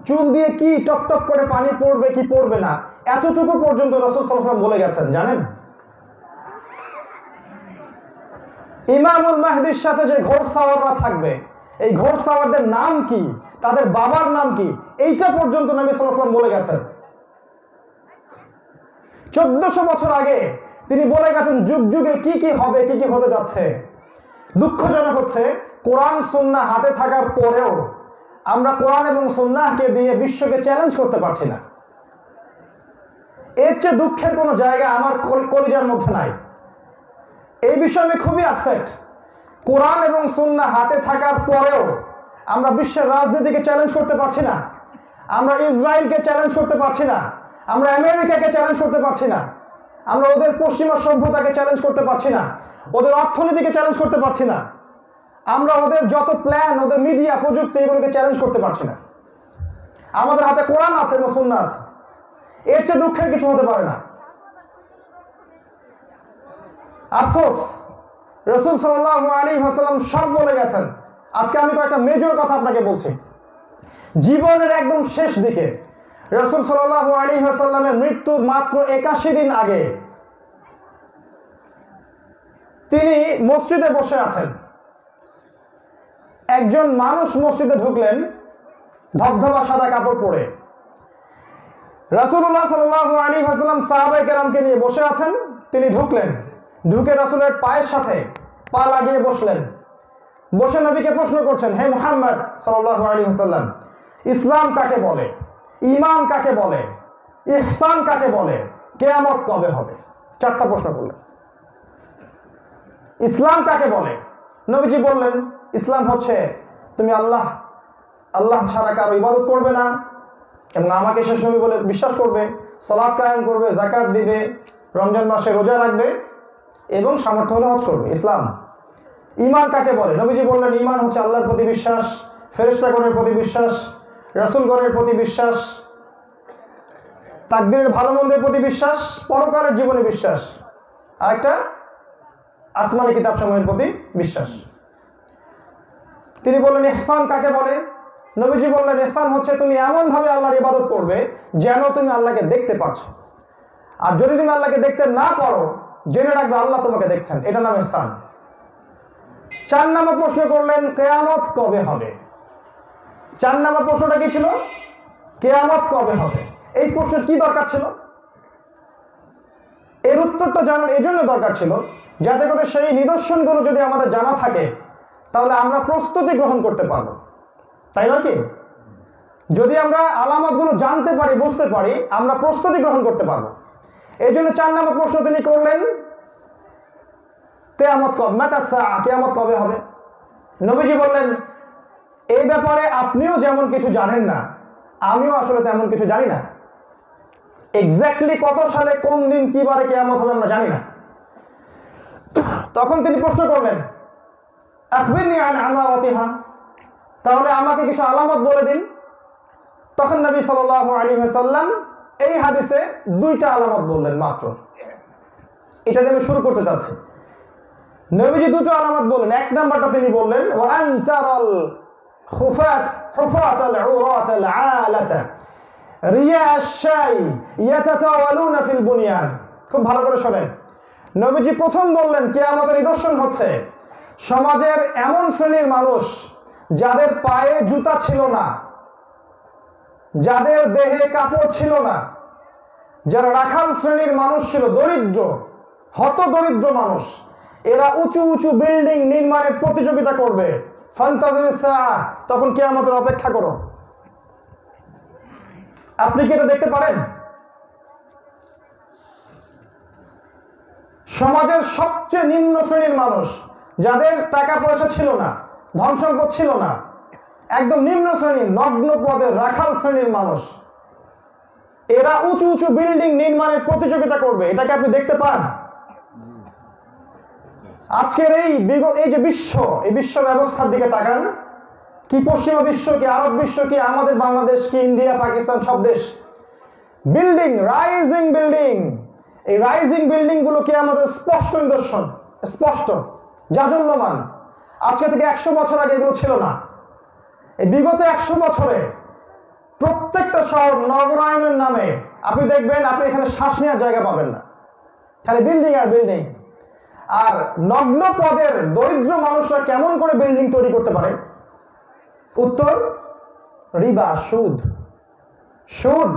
S1: চুল দিয়ে কি টপটপ করে পানি পড়বে কি পড়বে না, এতটুকু পর্যন্ত রাসূল সাল্লাল্লাহু আলাইহি ওয়াসাল্লাম বলে গেছেন, জানেন? ইমামুল মাহদির সাথে যে ঘোড়সাওয়াররা থাকবে, এই ঘোড়সাওয়ারদের নাম কি, তাদের বাবার নাম কি, এইটা পর্যন্ত নবী সাল্লাল্লাহু আলাইহি ওয়াসাল্লাম বলে গেছেন। 1400 বছর আগে তিনি বলে গেছেন যুগ যুগে কি কি হবে, কি কি হতে যাচ্ছে। দুঃখজনক হচ্ছে কোরআন সুন্নাহ হাতে থাকার পরেও আমরা কোরআন এবং সুন্নাহকে দিয়ে বিশ্বকে চ্যালেঞ্জ করতে পারছি না। এর চেয়ে দুঃখের কোনো জায়গা আমার কলিজার মধ্যে নাই। এই বিষয়ে আমি খুবই আপসেট। কোরআন এবং সুন্নাহ হাতে থাকার পরেও আমরা বিশ্বের রাজনীতিকে চ্যালেঞ্জ করতে পারছি না, আমরা ইসরায়েলকে চ্যালেঞ্জ করতে পারছি না, আমরা আমেরিকাকে চ্যালেঞ্জ করতে পারছি না, আমরা ওদের পশ্চিমা সভ্যতাকে চ্যালেঞ্জ করতে পারছি না, ওদের অর্থনীতিকে চ্যালেঞ্জ করতে পারছি না, আমরা ওদের যত প্ল্যান, ওদের মিডিয়া, প্রযুক্তি, এগুলোকে চ্যালেঞ্জ করতে পারছি না। আমাদের হাতে কোরআন আছে এবং সুন্নাহ আছে, এর চেয়ে দুঃখের কিছু হতে পারে না। আফসোস, রাসূল সাল্লাল্লাহু আলাইহি ওয়াসাল্লাম সব বলে গেছেন। আজকে আমি কয়েকটা মেজর কথা আপনাকে বলছি। জীবনের একদম শেষ দিকে রাসূল সাল্লাল্লাহু আলাইহি ওয়াসাল্লামের মৃত্যুর মাত্র 81 দিন আগে তিনি মসজিদে বসে আছেন। একজন মানুষ মসজিদে ঢুকলেন ধবধবা সাদা কাপড় পরে। রাসূলুল্লাহ সাল্লাল্লাহু আলাইহি ওয়াসাল্লাম সাহাবায়ে কেরামকে নিয়ে বসে আছেন। তিনি ঢুকলেন, ঢুকে রাসূলের পায়ের সাথে পা লাগিয়ে বসলেন। বসে নবীকে প্রশ্ন করছেন, হে মুহাম্মদ সাল্লাল্লাহু আলাইহি ওয়াসাল্লাম, ইসলাম কাকে বলে? ঈমান কাকে বলে, ইহসান কাকে বলে, কিয়ামত কবে হবে? চারটা প্রশ্ন করলেন। ইসলাম কাকে বলে? নবীজি বললেন ইসলাম হচ্ছে তুমি আল্লাহ ছাড়া কারো ইবাদত করবে না এবং আমাকে শেষ নবী বলে বিশ্বাস করবে, সালাত কায়েম করবে, যাকাত দিবে, রমজান মাসে রোজা রাখবে এবং সামর্থ্য হলে হজ করবে। ইসলাম। ঈমান কাকে বলে? নবীজি বললেন ঈমান হচ্ছে আল্লাহর প্রতি বিশ্বাস, ফেরেশতাগণের প্রতি বিশ্বাস, রাসূলগণের প্রতি বিশ্বাস, তাকদীরের ভালো মন্দের প্রতি বিশ্বাস, পরকালের জীবনে বিশ্বাস, আরেকটা আসমানি কিতাব সমূহের প্রতি বিশ্বাস। তিনি বললেন ইহসান কাকে বলে? নবীজি বললেন ইহসান হচ্ছে তুমি এমন ভাবে আল্লাহর ইবাদত করবে যেন তুমি আল্লাহকে দেখতে পাচ্ছ, আর যদি তুমি আল্লাহকে দেখতে না পারো জেনে রাখবে আল্লাহ তোমাকে দেখছেন, এটা নাম ইহসান। 4 নম্বর প্রশ্ন করলেন কিয়ামত কবে হবে? 4 নম্বর প্রশ্নটা কি ছিল? কিয়ামত কবে হবে। এই প্রশ্নের কি দরকার ছিল? এর উত্তরটা জানার এই জন্য দরকার ছিল যাতে করে সেই নিদর্শনগুলো যদি আমাদের জানা থাকে তাহলে আমরা প্রস্তুতি গ্রহণ করতে পারবো, তাই নয় কি? যদি আমরা আলামতগুলো জানতে পারি, বুঝতে পারি, আমরা প্রস্তুতি গ্রহণ করতে পারবো। এই জন্য 4 নম্বর প্রশ্ন তিনি করলেন কিয়ামত কবে, মাতা সাআ, কিয়ামত কবে হবে। নবীজি বললেন এই ব্যাপারে আপনিও যেমন কিছু জানেন না, আমিও আসলে তেমন কিছু জানি না। এক্স্যাক্টলি কত সালে, কোন দিন, কি বারে কিয়ামত হবে আমরা জানি না। তখন তিনি প্রশ্ন করলেন আখবিরনি আন আমারাতিহা, তাহলে আমাকে কিছু আলামত বলে দিন। তখন নবী সাল্লাল্লাহু আলাইহি ওয়াসাল্লাম এই হাদিসে 2টা আলামত বললেন মাত্র। এটা দিয়ে আমি শুরু করতে চাচ্ছি। নবীজি 2টো আলামত বললেন। 1 নাম্বারটা তিনি বললেন ওয়া আনতারাল হুফাতাল উরাতাল আলাতা রিয়া আশ-শাই ইয়াতাতাওয়ালুনা ফিল বুনিয়ান। খুব ভালো করে শুনেন। নবীজি প্রথম বললেন কিয়ামতের নিদর্শন হচ্ছে সমাজের এমন শ্রেণীর মানুষ যাদের পায়ে জুতা ছিল না, যাদের দেহে কাপড় ছিল না, যারা রাখাল শ্রেণীর মানুষ ছিল, দরিদ্র, হতদরিদ্র মানুষ, এরা উঁচু উঁচু বিল্ডিং নির্মাণের প্রতিযোগিতা করবে। ফান্তাজির সাআ, তখন কিয়ামতের অপেক্ষা করো। আপনি কি এটা দেখতে পারেন? সমাজের সবচেয়ে নিম্ন শ্রেণীর মানুষ, যাদের টাকা পয়সা ছিল না, ধন সম্পদ ছিল না, একদম নিম্ন শ্রেণীর, নগ্ন পদের রাখাল শ্রেণীর মানুষ, এরা উঁচু উঁচু বিল্ডিং নির্মাণের প্রতিযোগিতা করবে। এটাকে আপনি দেখতে পান? আজকের এই যে বিশ্ব, এই বিশ্ব ব্যবস্থার দিকে তাকান। কি পশ্চিমা বিশ্ব, কি আরব বিশ্ব, কি আমাদের বাংলাদেশ, কি ইন্ডিয়া, পাকিস্তান, সব দেশ, বিল্ডিং, রাইজিং বিল্ডিং। এই রাইজিং বিল্ডিং গুলো কি আমাদের স্পষ্ট নিদর্শন, স্পষ্ট, জাজল্যমান। আজকে থেকে 100 বছর আগে এগুলো ছিল না। এই বিগত 100 বছরে প্রত্যেকটা শহর নগরায়নের নামে আপনি দেখবেন আপনি এখানে শ্বাস নেওয়ার জায়গা পাবেন না, খালি বিল্ডিং আর বিল্ডিং। আর নগ্ন পদের দরিদ্র মানুষরা কেমন করে বিল্ডিং তৈরি করতে পারে? উত্তর রিবা, সুদ, সুদ,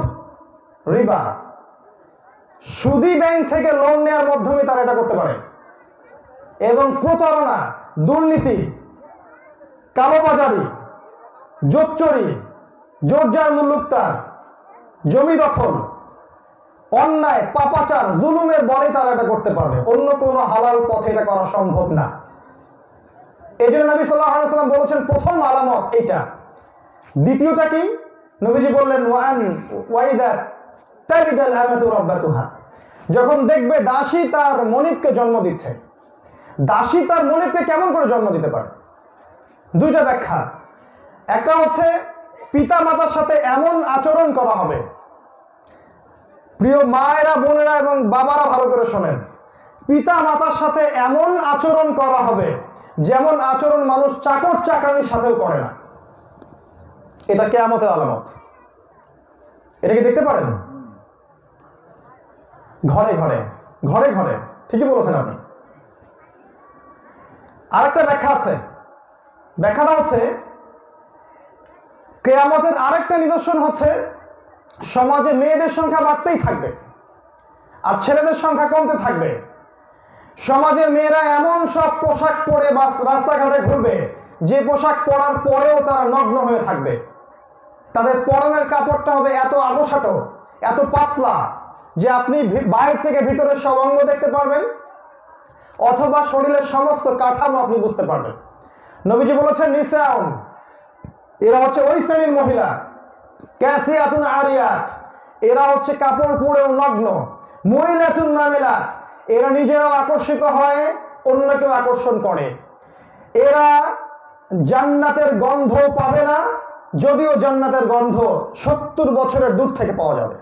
S1: রিবা। সুদী ব্যাংক থেকে লোন নেওয়ার মাধ্যমে তারা এটা করতে পারে। এবং প্রতারণা, দুর্নীতি, কালোবাজারি, জোচ্চুরি, জোরজার মুল্লুকতার, জমি দখল, অন্যায়, পাপাচার, জুলুমের বলে তারা এটা করতে পারবে। অন্য কোনো হালাল পথে এটা করা সম্ভব না। এই জন্য নবী সাল্লাল্লাহু আলাইহি ওয়াসাল্লাম বলেছেন প্রথম আলামত এইটা। দ্বিতীয়টা কি? নবীজি বললেন ওয়াইদা তালিদাল আমাতু রাব্বাতুহা, যখন দেখবে দাসী তার মনিবকে জন্ম দিচ্ছে। দাসী তার মনিবকে কেমন করে জন্ম দিতে পারে? 2টা ব্যাখ্যা। একটা হচ্ছে পিতা মাতার সাথে এমন আচরণ করা হবে। প্রিয় মায়েরা, বোনেরা এবং বাবারা ভালো করে শোনেন, পিতা মাতার সাথে এমন আচরণ করা হবে যেমন আচরণ মানুষ চাকর চাকরানির সাথেও করে না। এটা কিয়ামতের আলামত। এটা কি দেখতে পারেন? ঘরে ঘরে, ঘরে ঘরে, ঠিকই বলেছেন আপনি। আরেকটা ব্যাখ্যা আছে। ব্যাখ্যাটা হচ্ছে কিয়ামতের আরেকটা নিদর্শন হচ্ছে সমাজে মেয়েদের সংখ্যা বাড়তেই থাকবে আর ছেলেদের সংখ্যা কমতে থাকবে। সমাজের মেয়েরা এমন সব পোশাক পরে রাস্তাঘাটে ঘুরবে যে পোশাক পরার পরেও তারা নগ্ন হয়ে থাকবে। তাদের পরনের কাপড়টা হবে এত আঁটোসাঁটো, এত পাতলা যে আপনি বাইরে থেকে ভিতরের সব অঙ্গ দেখতে পারবেন, অথবা শরীরের সমস্ত কাঠামো আপনি বুঝতে পারবেন। নবীজি বলেছেন নিসাউন, এরা হচ্ছে ওই শ্রেণীর মহিলা, কাসিয়াতুন আরিয়াত, এরা হচ্ছে কাপড় পরেও নগ্ন, মুইলাতুন মামিলাত, এরা নিজেরাও আকর্ষিত হয়, অন্যকেও আকর্ষণ করে। এরা জান্নাতের গন্ধ পাবে না, যদিও জান্নাতের গন্ধ 70 বছরের দূর থেকে পাওয়া যাবে।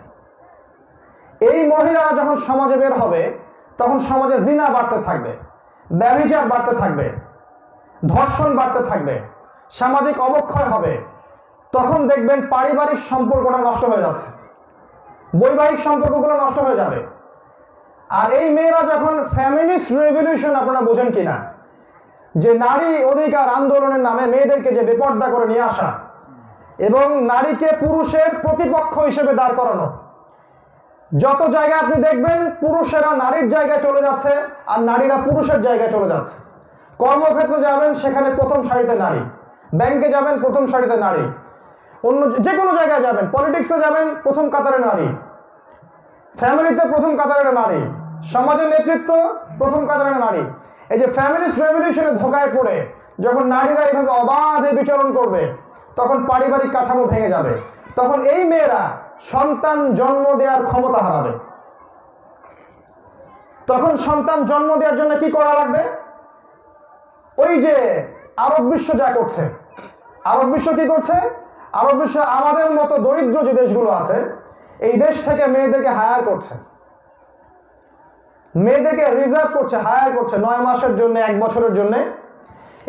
S1: এই মহিলারা যখন সমাজে বের হবে তখন সমাজে জিনা বাড়তে থাকবে, ব্যভিচার বাড়তে থাকবে, ধর্ষণ বাড়তে থাকবে, সামাজিক অবক্ষয় হবে। তখন দেখবেন পারিবারিক সম্পর্কটা নষ্ট হয়ে যাচ্ছে, বৈবাহিক সম্পর্কগুলো নষ্ট হয়ে যাবে। আর এই মেয়েরা যখন ফ্যামিলিস্ট রেভলিউশন, আপনারা বোঝেন কিনা, যে নারী অধিকার আন্দোলনের নামে মেয়েদেরকে যে বেপর্দা করে নিয়ে আসা এবং নারীকে পুরুষের প্রতিপক্ষ হিসেবে দাঁড় করানো, যত জায়গায় আপনি দেখবেন পুরুষেরা নারীর জায়গায় চলে যাচ্ছে আর নারীরা পুরুষের জায়গায় চলে যাচ্ছে। কর্মক্ষেত্রে যাবেন সেখানে প্রথম সারিতে নারী, ব্যাংকে যাবেন প্রথম সারিতে নারী, অন্য যে কোনো জায়গায় যাবেন, পলিটিক্সে যাবেন প্রথম কাতারে নারী, ফ্যামিলিতে প্রথম কাতারে নারী, সমাজের নেতৃত্ব প্রথম কাতারে নারী। এই যে ফ্যামিলিস্ট রেভলিউশনে ধোকায় পড়ে যখন নারীরা এইভাবে অবাধে বিচরণ করবে তখন পারিবারিক কাঠামো ভেঙে যাবে। তখন এই মেয়েরা সন্তান জন্ম দেওয়ার ক্ষমতা হারাবে। তখন সন্তান জন্ম দেওয়ার জন্য কি করা লাগবে? ওই যে আরব বিশ্ব যা করছে, আরব বিশ্ব কি করছে? আরব বিশ্ব আমাদের মতো দরিদ্র যে দেশগুলো আছে এই দেশ থেকে মেয়েদেরকে হায়ার করছে, মেয়েদেরকে রিজার্ভ করছে, হায়ার করছে 9 মাসের জন্য, 1 বছরের জন্য।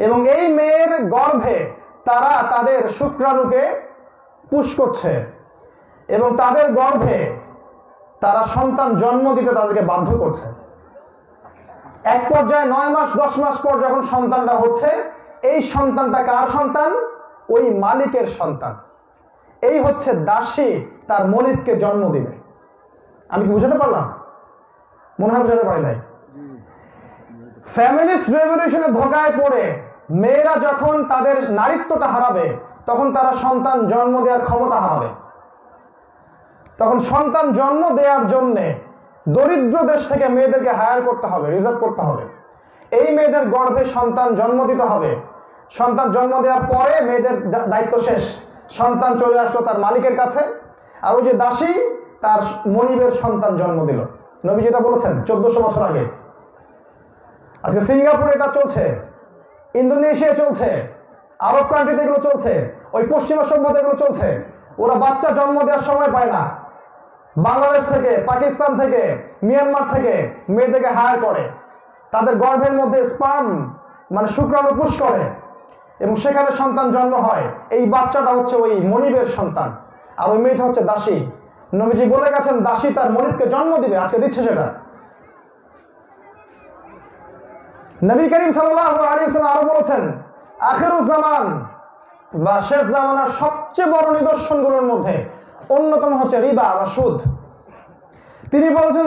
S1: এবং এই মেয়ের গর্ভে তারা তাদের শুক্রাণুকে পুশ করছে এবং তাদের গর্ভে তারা সন্তান জন্ম দিতে তাদেরকে বাধ্য করছে। এক পর্যায়ে 9 মাস 10 মাস পর যখন সন্তানটা হচ্ছে, এই সন্তানটা কার সন্তান? ওই মালিকের সন্তান। এই হচ্ছে দাসী তার মনিবকে জন্ম দিবে। আমি কি বুঝাতে পারলাম? মনে হয় বুঝাতে পারি নাই। ফ্যামিলিস্ট রেভলিউশনে ধোকায় পড়ে মেয়েরা যখন তাদের নারীত্বটা হারাবে তখন তারা সন্তান জন্ম দেওয়ার ক্ষমতা হারাবে। তখন সন্তান জন্ম দেওয়ার জন্য দরিদ্র দেশ থেকে মেয়েদেরকে হায়ার করতে হবে, রিজার্ভ করতে হবে। এই মেয়েদের গর্ভে সন্তান জন্ম দিতে হবে। সন্তান জন্ম দেওয়ার পরে মেয়েদের দায়িত্ব শেষ, সন্তান চলে আসলো তার মালিকের কাছে। আর ওই যে দাসী তার মনিবের সন্তান জন্ম দিল। নবী যেটা বলেছেন 1400 বছর আগে। আজকে সিঙ্গাপুরে এটা চলছে, ইন্দোনেশিয়া চলছে, আরব কান্ট্রিতে এগুলো চলছে, ওই পশ্চিমা সভ্যতা এগুলো চলছে। ওরা বাচ্চা জন্ম দেওয়ার সময় পায় না, বাংলাদেশ থেকে, পাকিস্তান থেকে, মিয়ানমার থেকে মেয়েদেরকে হায়ার করে, তাদের গর্ভের মধ্যে স্পার্ম মানে শুক্রাণু পুশ করে এবং সেখানে সন্তান জন্ম হয়। এই বাচ্চাটা হচ্ছে ওই মনিবের সন্তান আর ওই মেয়েটা হচ্ছে দাসী। নবীজি বলে গেছেন দাসী তার মনিবকে জন্ম দিবে, আজকে দিচ্ছে সেটা। নবী করিম সাল্লাল্লাহু আলাইহি ওয়াসাল্লাম আরো বলেছেন আখিরুজ জামান বা শেষ জামানার সবচেয়ে বড় নিদর্শনগুলোর মধ্যে অন্যতম হচ্ছে রিবা বা সুদ। তিনি বলেছেন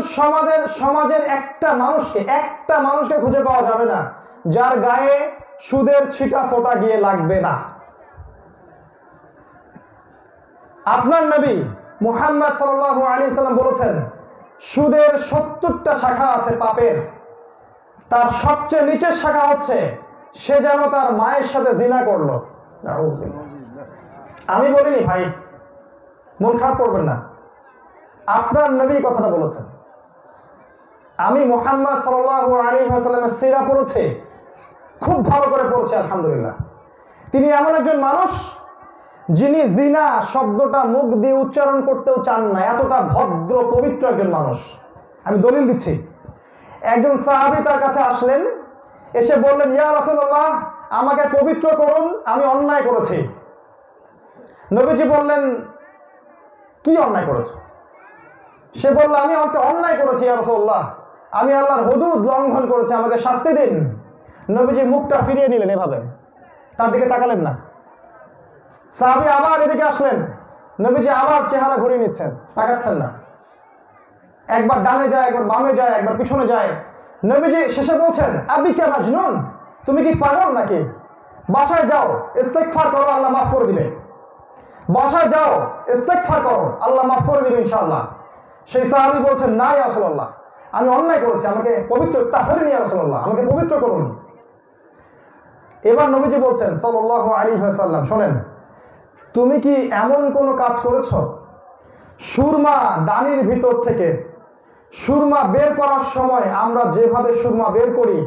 S1: সমাজের একটা মানুষকে খুঁজে পাওয়া যাবে না যার গায়ে সুদের ছিটা ফোঁটা গিয়ে লাগবে না। আপনার নবী মুহাম্মদ সাল্লাল্লাহু আলাইহি ওয়াসাল্লাম বলেছেন সুদের 70টা শাখা আছে পাপের, তার সবচেয়ে নিচের শাখা হচ্ছে সে যেন তার মায়ের সাথে জিনা করলো। আমি বলিনি ভাই, মন খারাপ করবেন না, আপনার নবী কথাটা বলেছেন। আমি মুহাম্মদ সাল্লাল্লাহু আলাইহি ওয়াসাল্লামের সিরা পড়েছি, খুব ভালো করে পড়েছি আলহামদুলিল্লাহ। তিনি এমন একজন মানুষ যিনি জিনা শব্দটা মুখ দিয়ে উচ্চারণ করতেও চান না, এতটা ভদ্র পবিত্র একজন মানুষ। আমি দলিল দিচ্ছি। একজন সাহাবী তার কাছে আসলেন, এসে বললেন ইয়া রাসূলুল্লাহ আমাকে পবিত্র করুন, আমি অন্যায় করেছি। নবীজি বললেন কি অন্যায় করেছো? সে বলল আমি একটা অন্যায় করেছি ইয়া রাসূলুল্লাহ, আমি আল্লাহর হুদুদ লঙ্ঘন করেছি, আমাকে শাস্তি দিন। নবীজি মুখটা ফিরিয়ে নিলেন, এভাবে তার দিকে তাকালেন না। সাহাবী আবার এদিকে আসলেন, নবীজি আবার চেহারা ঘুরিয়ে নিচ্ছেন, তাকাচ্ছেন না। একবার ডানে যায়, একবার বামে যায়, একবার পিছনে যায়। নবীজি শেষে বলছেন আবিকা মাজনুন, তুমি কি পাগল নাকি? বাসায় যাও, ইস্তিগফার করো, আল্লাহ মাফ করে দিবে। বাসায় যাও, ইস্তেগফার করো, আল্লাহ মাফ করে দিবেন ইনশাআল্লাহ। সেই সাহাবী বলছেন, না ইয়া রাসূলুল্লাহ, আমি অন্যায় করেছি, আমাকে পবিত্র তাহরিন ইয়া রাসূলুল্লাহ, আমাকে পবিত্র করুন। এবার নবীজি বলছেন সাল্লাল্লাহু আলাইহি ওয়াসাল্লাম, শোনেন, তুমি কি এমন কোন কাজ করেছো, সুরমা দানির ভিতর থেকে সুরমা বের করার সময় আমরা যেভাবে সুরমা বের করি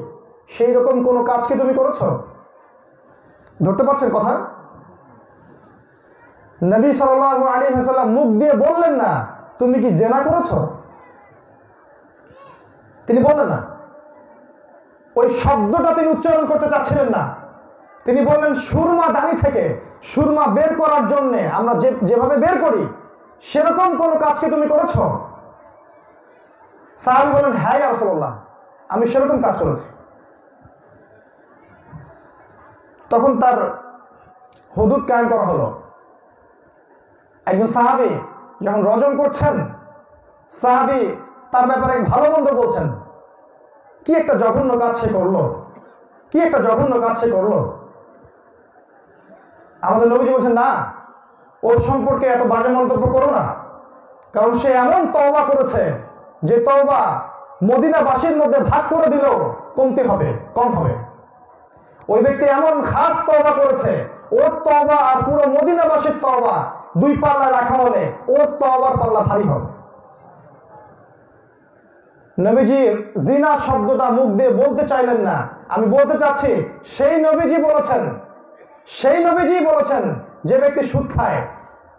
S1: সেই রকম কোন কাজ কি তুমি করেছো? ধরতে পারছেন কথা? নবী সাল্লাল্লাহু আলাইহি ওয়াসাল্লাম মুখ দিয়ে বললেন না তুমি কি জিনা করেছো, তিনি বললেন না, ওই শব্দটা তিনি উচ্চারণ করতে চাচ্ছিলেন না। তিনি বললেন সুরমা দানি থেকে সুরমা বের করার জন্য আমরা যেভাবে বের করি সেরকম কোন কাজ কি তুমি করেছো? সাহাবী বলেন, হ্যাঁ ইয়া রাসূলুল্লাহ, আমি সেরকম কাজ করেছি। তখন তার হুদুদ কায়েম করা হলো। একজন সাহাবী যখন রজম করছেন, সাহাবী তার ব্যাপারে ভালো মন্দ বলছেন, কি একটা জঘন্য কাজ সে করলো, কি একটা জঘন্য কাজ সে করলো। আমাদের নবীজি বলছেন, না, ওর সম্পর্কে এত বাজে মন্তব্য করো না, কারণ সে এমন তওবা করেছে যে তওবা মদিনাবাসীর মধ্যে ভাগ করে দিলেও কমতে হবে, কম হবে। ওই ব্যক্তি এমন খাস তওবা করেছে, ওর তওবা আর পুরো মদিনাবাসীর তওবা দুই পাল্লা রাখা হলে ওর তওবার পাল্লা ভারী হবে। নবীজি জিনা শব্দটা মুখ দিয়ে বলতে চাইলেন না, আমি বলতে চাচ্ছি সেই নবীজি বলেছেন যে ব্যক্তি সুদ খায়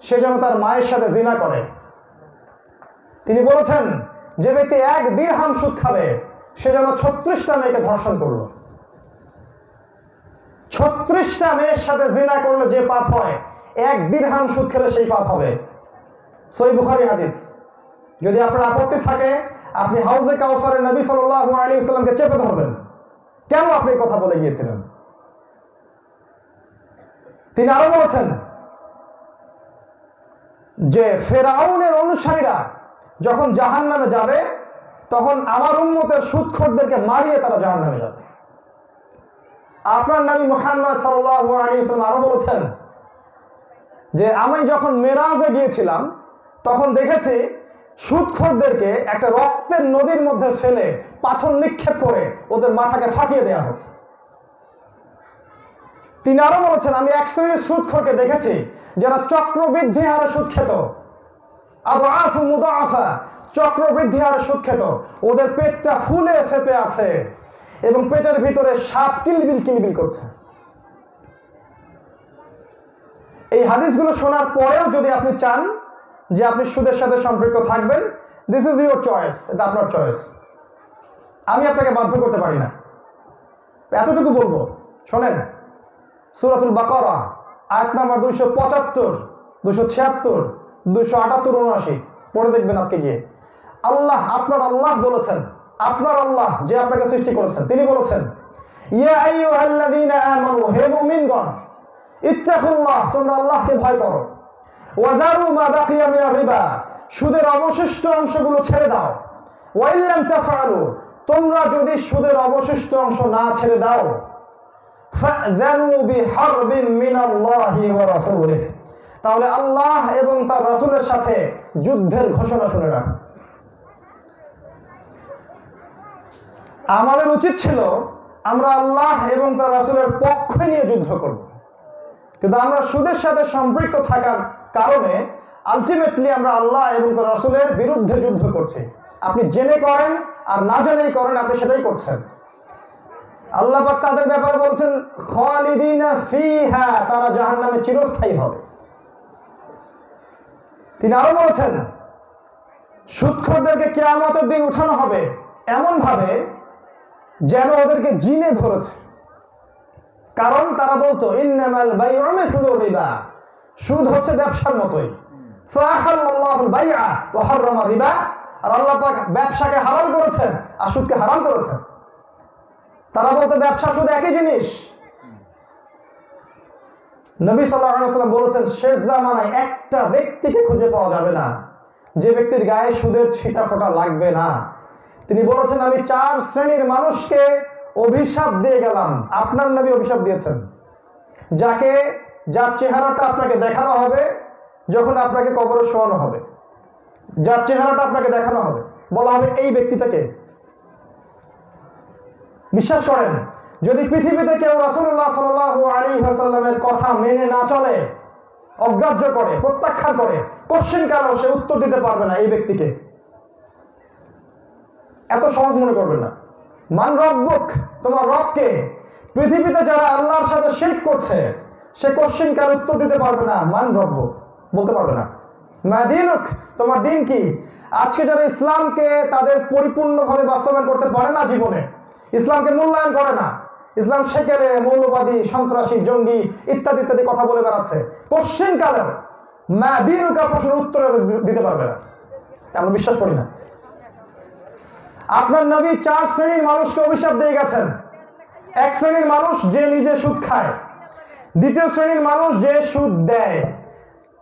S1: সে যেন তার মায়ের সাথে জিনা করে। তিনি বলেছেন যে ব্যক্তি 1 দিরহাম সুদ খাবে সে যেন 36টা মেয়েকে ধর্ষণ করলো। 36টা মেয়ের সাথে জিনা করলে যে পাপ হয়, 1 দিরহাম সুদ খেলে সেই পাপ হবে। সহিহ বুখারী হাদিস। যদি আপনার আপত্তি থাকে আপনি হাউজে কাউসারে নবী সাল্লাল্লাহু আলাইহি ওয়াসাল্লামকে চেপে ধরবেন, কেন আপনি কথা বলে গিয়েছিলেন। তিনি আরো বলেছেন যে ফেরাউনের অনুসারীরা যখন জাহান্নামে যাবে তখন আমার উম্মতের সুদখোরদেরকে মারিয়ে তারা জাহান্নামে যাবে। আপনার নবী মুহাম্মদ সাল্লাল্লাহু আলাইহি ওয়াসাল্লাম আরো বলেছেন যে আমি যখন মেরাজে গিয়েছিলাম তখন দেখেছি সুদখোরদেরকে একটা রক্তের নদীর মধ্যে ফেলে পাথর নিক্ষেপ করে ওদের মাথাকে ফাটিয়ে দেওয়া হচ্ছে। তিনি আরো বলেছেন আমি এক শ্রেণীর সুদখোরকে দেখেছি যারা চক্রবৃদ্ধি হারে সুদ খেত, আদআফু মুদাআফা, চক্রবৃদ্ধি হারে সুদ খেত, ওদের পেটটা ফুলে ফেপে আছে এবং পেটের ভিতরে সাপ কিলবিল কিলবিল করছে। এই হাদিসগুলো শোনার পরেও যদি আপনি চান যে আপনি সুদের সাথে সম্পৃক্ত থাকবেন, দিস ইজ ইউর চয়েস, এটা আপনার চয়েস, আমি আপনাকে বাধ্য করতে পারি না। এতটুকু বলবো, শোনেন, সূরাতুল বাকারা আয়াত নাম্বার 275, 276, 278, 79 পড়ে দেখবেন আজকে গিয়ে। আল্লাহ, আপনার আল্লাহ বলেছেন, আপনার আল্লাহ যে আপনাকে সৃষ্টি করেছেন তিনি বলেছেন, ইয়া আইয়ুহাল্লাযীনা আমানু, হে মুমিনগণ, ইত্তাকুল্লাহ, তোমরা আল্লাহকে ভয় করো, ওয়াযারু মা বাকিয়া মিনার রিবা, সুদের অবশিষ্ট অংশগুলো ছেড়ে দাও, ওয়া ইল্লাম তাফআলু, তোমরা যদি সুদের অবশিষ্ট অংশ না ছেড়ে দাও, ফাযানু বিহারবিন মিনাল্লাহি ওয়া রাসূলিহি, তাহলে আল্লাহ এবং তার রাসূলের সাথে যুদ্ধের ঘোষণা শুনে রাখো। আমাদের উচিত ছিল আমরা আল্লাহ এবং তার রাসূলের পক্ষে নিয়ে যুদ্ধ করব, কিন্তু আমরা সুদের সাথে সম্পৃক্ত থাকার কারণে আলটিমেটলি আমরা আল্লাহ এবং তার রাসূলের বিরুদ্ধে যুদ্ধ করছি। আপনি জেনে করেন আর না জেনেই করেন, আপনি সেটাই করছেন। আল্লাহ পাক তাদের ব্যাপারে বলছেন খালিদিনা ফিহা, তারা জাহান্নামে চিরস্থায়ী হবে। তিনি আরো বলেছেন সুদখোরদেরকে কিয়ামতের দিন উঠানো হবে এমন ভাবে যেন ওদেরকে জিনে ধরেছে, কারণ তারা বলতো ইন্নামাল বাইউ মিসলুর রিবা, সুদ হচ্ছে ব্যবসার মতোই। ফাহাল্লাল্লাহুল বাইআ ওয়া হারামা রিবা, আর আল্লাহ পাক ব্যবসাকে হালাল করেছেন আর সুদকে হারাম করেছেন। তারা বলতো ব্যবসা সুদ একই জিনিস। নবী সাল্লাল্লাহু আলাইহি ওয়াসাল্লাম বলেছেন শেষ জামানায় একটা ব্যক্তিকে খুঁজে পাওয়া যাবে না যে ব্যক্তির গায়ে সুদের ছিটা ফোঁটা লাগবে না। তিনি বলেছেন আমি 4 শ্রেণীর মানুষকে অভিশাপ দিয়ে গেলাম। আপনার নবী অভিশাপ দিয়েছেন, যার চেহারাটা আপনাকে দেখানো হবে যখন আপনাকে কবরে শোয়ানো হবে, যার চেহারাটা আপনাকে দেখানো হবে, বলা হবে এই ব্যক্তিটাকে। বিশ্বাস করেন, যদি পৃথিবীতে কেউ রাসূলুল্লাহ সাল্লাল্লাহু আলাইহি ওয়াসাল্লামের কথা মেনে না চলে, অগ্রাহ্য করে, প্রত্যাখ্যান করে, কোশ্চেন কালেও সে উত্তর দিতে পারবে না এই ব্যক্তিকে। এত সহজ মনে করবেন না। মান রব্বুক, তোমার রবকে। পৃথিবীতে যারা আল্লাহর সাথে শিরক করছে, সে কোশ্চেন কালে উত্তর দিতে পারবে না মান রব্বুক, বলতে পারবে না। মা দীনুক, তোমার দিন কি। আজকে যারা ইসলামকে তাদের পরিপূর্ণভাবে বাস্তবায়ন করতে পারে না, জীবনে ইসলামকে মূল্যায়ন করে না, ইসলাম শেখেরে মৌলবাদী, সন্ত্রাসী, জঙ্গি ইত্যাদি ইত্যাদি কথা বলে বেড়াচ্ছে, কোশ্চেন কালেও মা দীনুকা প্রশ্নের উত্তর দিতে পারবে না। আমরা বিশ্বাস করি না। আপনার নবী 4 শ্রেণীর মানুষকে অভিশাপ দিয়ে গেছেন। এক শ্রেণীর মানুষ যে নিজে সুদ খায়, দ্বিতীয় শ্রেণীর মানুষ যে সুদ দেয়,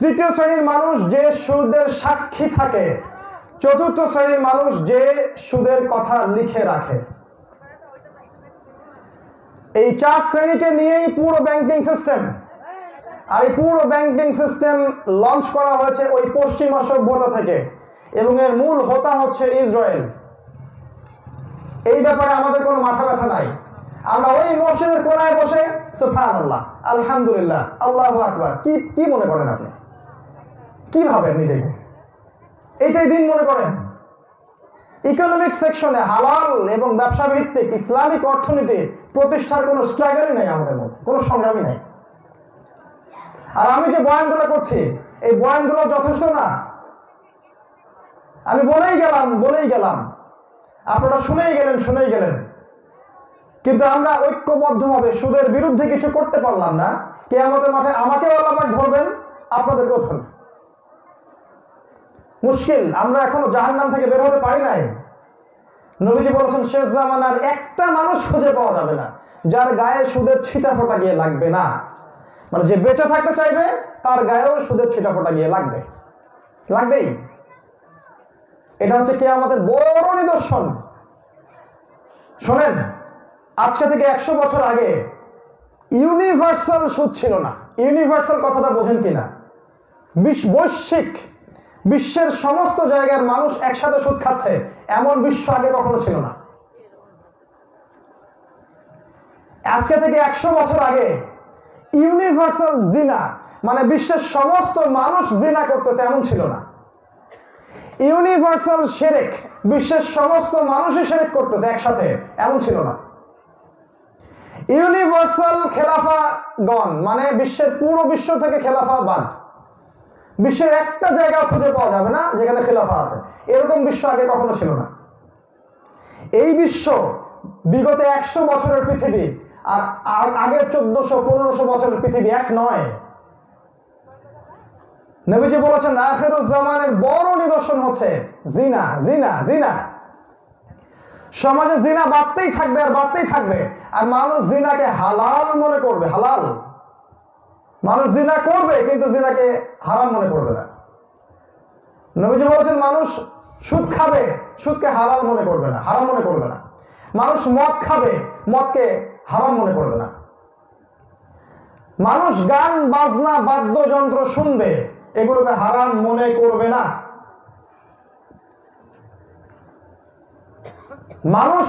S1: তৃতীয় শ্রেণীর মানুষ যে সুদের সাক্ষী থাকে, চতুর্থ শ্রেণীর মানুষ যে সুদের কথা লিখে রাখে। এই 4 শ্রেণীকে নিয়েই পুরো ব্যাংকিং সিস্টেম। আর এই পুরো ব্যাংকিং সিস্টেম লঞ্চ করা হয়েছে ওই পশ্চিমা সভ্যতা থেকে, এবং এর মূল হোতা হচ্ছে ইসরায়েল। এই ব্যাপারে আমাদের কোনো মাথা ব্যথা নাই। আমরা ওই মসজিদের কোনায় বসে সুবহানাল্লাহ, আলহামদুলিল্লাহ, আল্লাহু আকবার, কি মনে করেন আপনি? কি ভাবেন নিজেকে? এইটাই দিন মনে করেন? ইকোনমিক সেকশনে হালাল এবং ব্যবসা ভিত্তিক ইসলামিক অর্থনীতি প্রতিষ্ঠার কোনো স্ট্রাগলই নাই আমাদের মধ্যে, কোনো সংগ্রামই নাই। আর আমি যে বয়ানগুলো করছি, এই বয়ানগুলো যথেষ্ট না। আমি বলেই গেলাম, আপনারা শুনেই গেলেন, কিন্তু আমরা ঐক্যবদ্ধভাবে সুদের বিরুদ্ধে কিছু করতে পারলাম না। কিয়ামতের মাঠে আমাকেও আল্লাহ পাক ধরবেন, আপনাদেরকেও ধরবেন। মুশকিল, আমরা এখনো জাহান্নাম থেকে বের হতে পারি নাই। নবীজি বলেছেন শেষ জামানার একটা মানুষ খুঁজে পাওয়া যাবে না যার গায়ে সুদের ছিটাফোঁটা গিয়ে লাগবে না। মানে যে বেঁচে থাকতে চাইবে তার গায়েও সুদের ছিটাফোঁটা গিয়ে লাগবেই। এটা হচ্ছে কিয়ামতের বড় নিদর্শন। শোনেন, আজকে থেকে 100 বছর আগে ইউনিভার্সাল সুদ ছিল না। ইউনিভার্সাল কথাটা বোঝেন কিনা? বৈশ্বিক, বিশ্বের সমস্ত জায়গার মানুষ একসাথে সুদ খাচ্ছে, এমন বিশ্ব আগে কখনো ছিল না। আজকে থেকে 100 বছর আগে ইউনিভার্সাল জিনা, মানে বিশ্বের সমস্ত মানুষ জিনা করতেছে, এমন ছিল না। ইউনিভার্সাল শিরক, বিশ্বের সমস্ত মানুষই শিরক করতেছে একসাথে, এমন ছিল না। ইউনিভার্সাল খেলাফাগণ, মানে বিশ্বের পুরো বিশ্ব থেকে খেলাফা বাদ, বিশ্বের একটা জায়গা খুঁজে পাওয়া যাবে না যেখানে খেলাফা আছে, এরকম বিশ্ব আগে কখনো ছিল না। এই বিশ্ব বিগত 100 বছরের পৃথিবী আর আগের 1400-1500 বছরের পৃথিবী এক নয়। নবীজি বলেছেন আখিরুজ জামানের বড় নিদর্শন হচ্ছে জিনা, জিনা, জিনা। সমাজে জিনা বাড়তেই থাকবে আর বাড়তেই থাকবে, আর মানুষ জিনাকে হালাল মনে করবে। হালাল, মানুষ জিনা করবে কিন্তু জিনাকে হারাম মনে করবে না। নবীজি বলেছেন মানুষ সুদ খাবে, সুদকে হালাল মনে করবে না, হারাম মনে করবে না। মানুষ মদ খাবে, মদকে হারাম মনে করবে না। মানুষ গান বাজনা বাদ্যযন্ত্র শুনবে, এগুলোকে হারাম মনে করবে না। মানুষ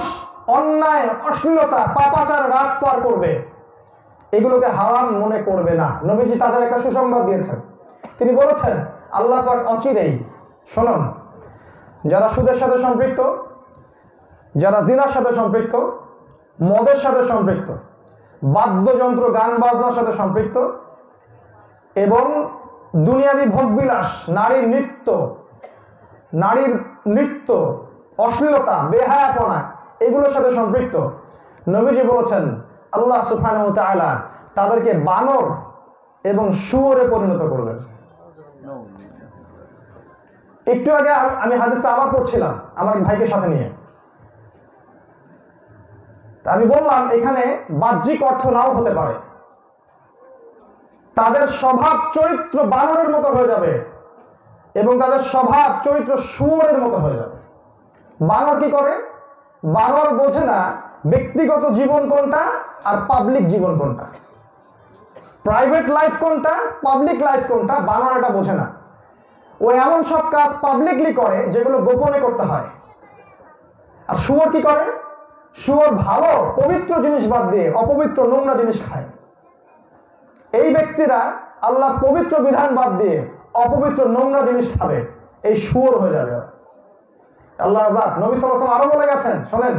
S1: অন্যায়, অশ্লীলতা, পাপাচার, রাত পার করবে, এগুলোকে হারাম মনে করবে না। নবীজি তাদের একটা সুসংবাদ দিয়েছেন। তিনি বলেছেন আল্লাহ পাক অচিরেই, শুনুন, যারা সুদের সাথে সম্পৃক্ত, যারা জিনার সাথে সম্পৃক্ত, মদের সাথে সম্পৃক্ত, বাদ্যযন্ত্র গান বাজনার সাথে সম্পৃক্ত এবং দুনিয়াবি ভোগবিলাস, নারীর নৃত্য, অশ্লীলতা, বেহায়াপনা, এগুলোর সাথে সম্পৃক্ত, নবীজি বলেছেন আল্লাহ সুবহানাহু ওয়া তাআলা তাদেরকে বানর এবং শুয়োরে পরিণত করবেন। একটু আগে আমি হাদিসটা আবার পড়ছিলাম আমার ভাইকে সাথে নিয়ে। আমি বললাম এখানে বাহ্যিক অর্থ নাও হতে পারে। তাদের স্বভাব চরিত্র বানরের মতো হয়ে যাবে এবং তাদের স্বভাব চরিত্র শুয়োরের মতো হয়ে যাবে। বানর কি করে? বানর বোঝে না ব্যক্তিগত জীবন কোনটা আর পাবলিক জীবন কোনটা। প্রাইভেট লাইফ কোনটা, পাবলিক লাইফ কোনটা, বানর এটা বোঝে না। ও এমন সব কাজ পাবলিকলি করে যেগুলো গোপনে করতে হয়। আর শুয়োর কি করে? শুয়োর ভালো পবিত্র জিনিস বাদ দিয়ে অপবিত্র নোংরা জিনিস খায়। এই ব্যক্তিরা আল্লাহর পবিত্র বিধান বাদ দিয়ে অপবিত্র নোংরা জিনিস খাবে, এই শুয়োর হয়ে যাবে। আল্লাহ আযাব নবী সাল্লাল্লাহু আলাইহি ওয়াসাল্লাম আরো বলে গেছেন, শোনেন,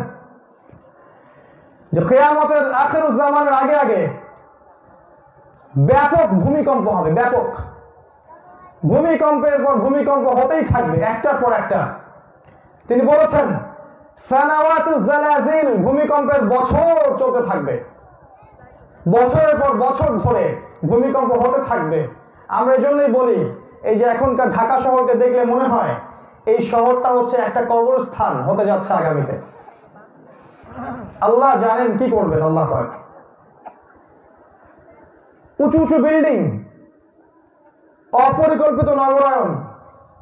S1: যে কিয়ামতের আখিরুজ জামানের আগে আগে ব্যাপক ভূমিকম্প হবে। ব্যাপক ভূমিকম্পের পর ভূমিকম্প হতেই থাকবে, একটার পর একটা। তিনি বলেছেন সানাওয়াতু জালাজিল, ভূমিকম্পের বছর চলতে থাকবে, বছরের পর বছর ধরে ভূমিকম্প হতে থাকবে। আমরা এই জন্যই বলি, এই যে এখনকার ঢাকা শহরকে দেখলে মনে হয় এই শহরটা হচ্ছে একটা কবরস্থান হতে যাচ্ছে আগামীতে। আল্লাহ জানেন কি করবেন। আল্লাহ পাক উঁচু উঁচু বিল্ডিং, অপরিকল্পিত নগরায়ন,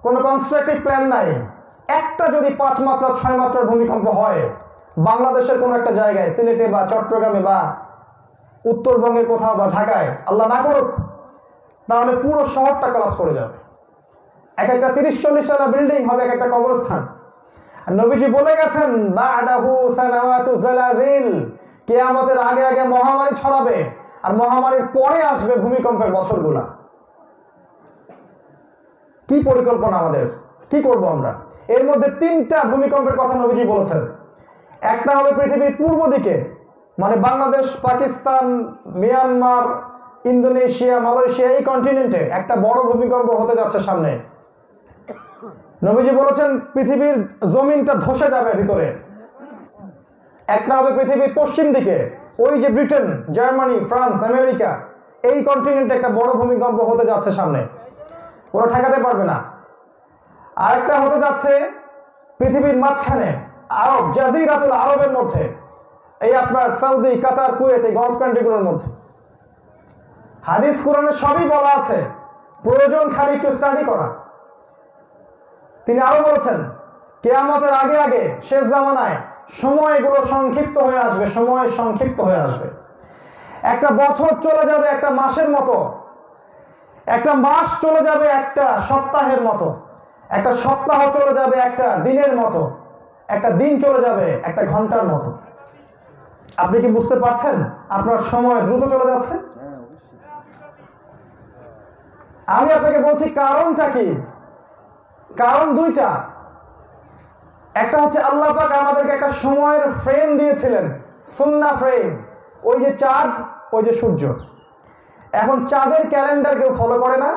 S1: কোনো কনস্ট্রাকটিভ প্ল্যান নাই। একটা যদি 5 মাত্রা 6 মাত্রার ভূমিকম্প হয় বাংলাদেশের কোনো একটা জায়গায়, সিলেটে বা চট্টগ্রামে বা উত্তরবঙ্গের কোথাও বা ঢাকায়, আল্লাহ না করুক, তাহলে পুরো শহরটা কলাপস করে যাবে। এক একটা 30-40 তলা বিল্ডিং হবে এক একটা কবরস্থান। আর নবীজি বলে গেছেন বা'দাহু সানাওয়াতু জালাজিল, কিয়ামতের আগে আগে মহামারী ছড়াবে, আর মহামারীর পরে আসবে ভূমিকম্পের বছরগুলা। কি পরিকল্পনা আমাদের, কি করব আমরা? এর মধ্যে 3টা ভূমিকম্পের কথা নবীজি বলেছেন। একটা হবে পৃথিবীর পূর্ব দিকে, মানে Bangladesh, Pakistan, Myanmar, Indonesia, Malaysia, এই কন্টিনেন্টে একটা বড় ভূমিকম্প হতে যাচ্ছে সামনে। নবীজি বলেছেন পৃথিবীর জমিনটা ধসে যাবে ভিতরে। একটা হবে পৃথিবীর পশ্চিম দিকে, ওই যে ব্রিটেন, জার্মানি, ফ্রান্স, আমেরিকা, এই কন্টিনেন্টে একটা বড় ভূমিকম্প হতে যাচ্ছে সামনে, ওরা ঠেকাতে পারবে না। আরেকটা হতে যাচ্ছে পৃথিবীর মাঝখানে, আরব, জাজিরাতুল আরবের মধ্যে, এই আপনার সৌদি, কাতার, কুয়েত, এই গলফ কান্ট্রিগুলোর মধ্যে। হাদিস কোরআনে সবই বলা আছে, প্রয়োজন খালি একটু স্টাডি করা। তিনি আরো বলেছেন কিয়ামতের আগে আগে শেষ জামানায় সময়গুলো সংক্ষিপ্ত হয়ে আসবে, সময় সংক্ষিপ্ত হয়ে আসবে। একটা বছর চলে যাবে একটা মাসের মতো, একটা মাস চলে যাবে একটা সপ্তাহের মতো, একটা সপ্তাহ চলে যাবে একটা দিনের মতো, একটা দিন চলে যাবে একটা ঘন্টার মতো। আপনি কি বুঝতে পারছেন আপনার সময় দ্রুত চলে যাচ্ছে? আমি আপনাকে বলছি কারণটা কি। কারণ 2টা। একটা হচ্ছে আল্লাহ পাক আমাদেরকে একটা সময়ের ফ্রেম দিয়েছিলেন, সুন্নাহ ফ্রেম। ওই যে চাঁদ, ওই যে সূর্য। এখন চাঁদের ক্যালেন্ডার কেউ ফলো করে না,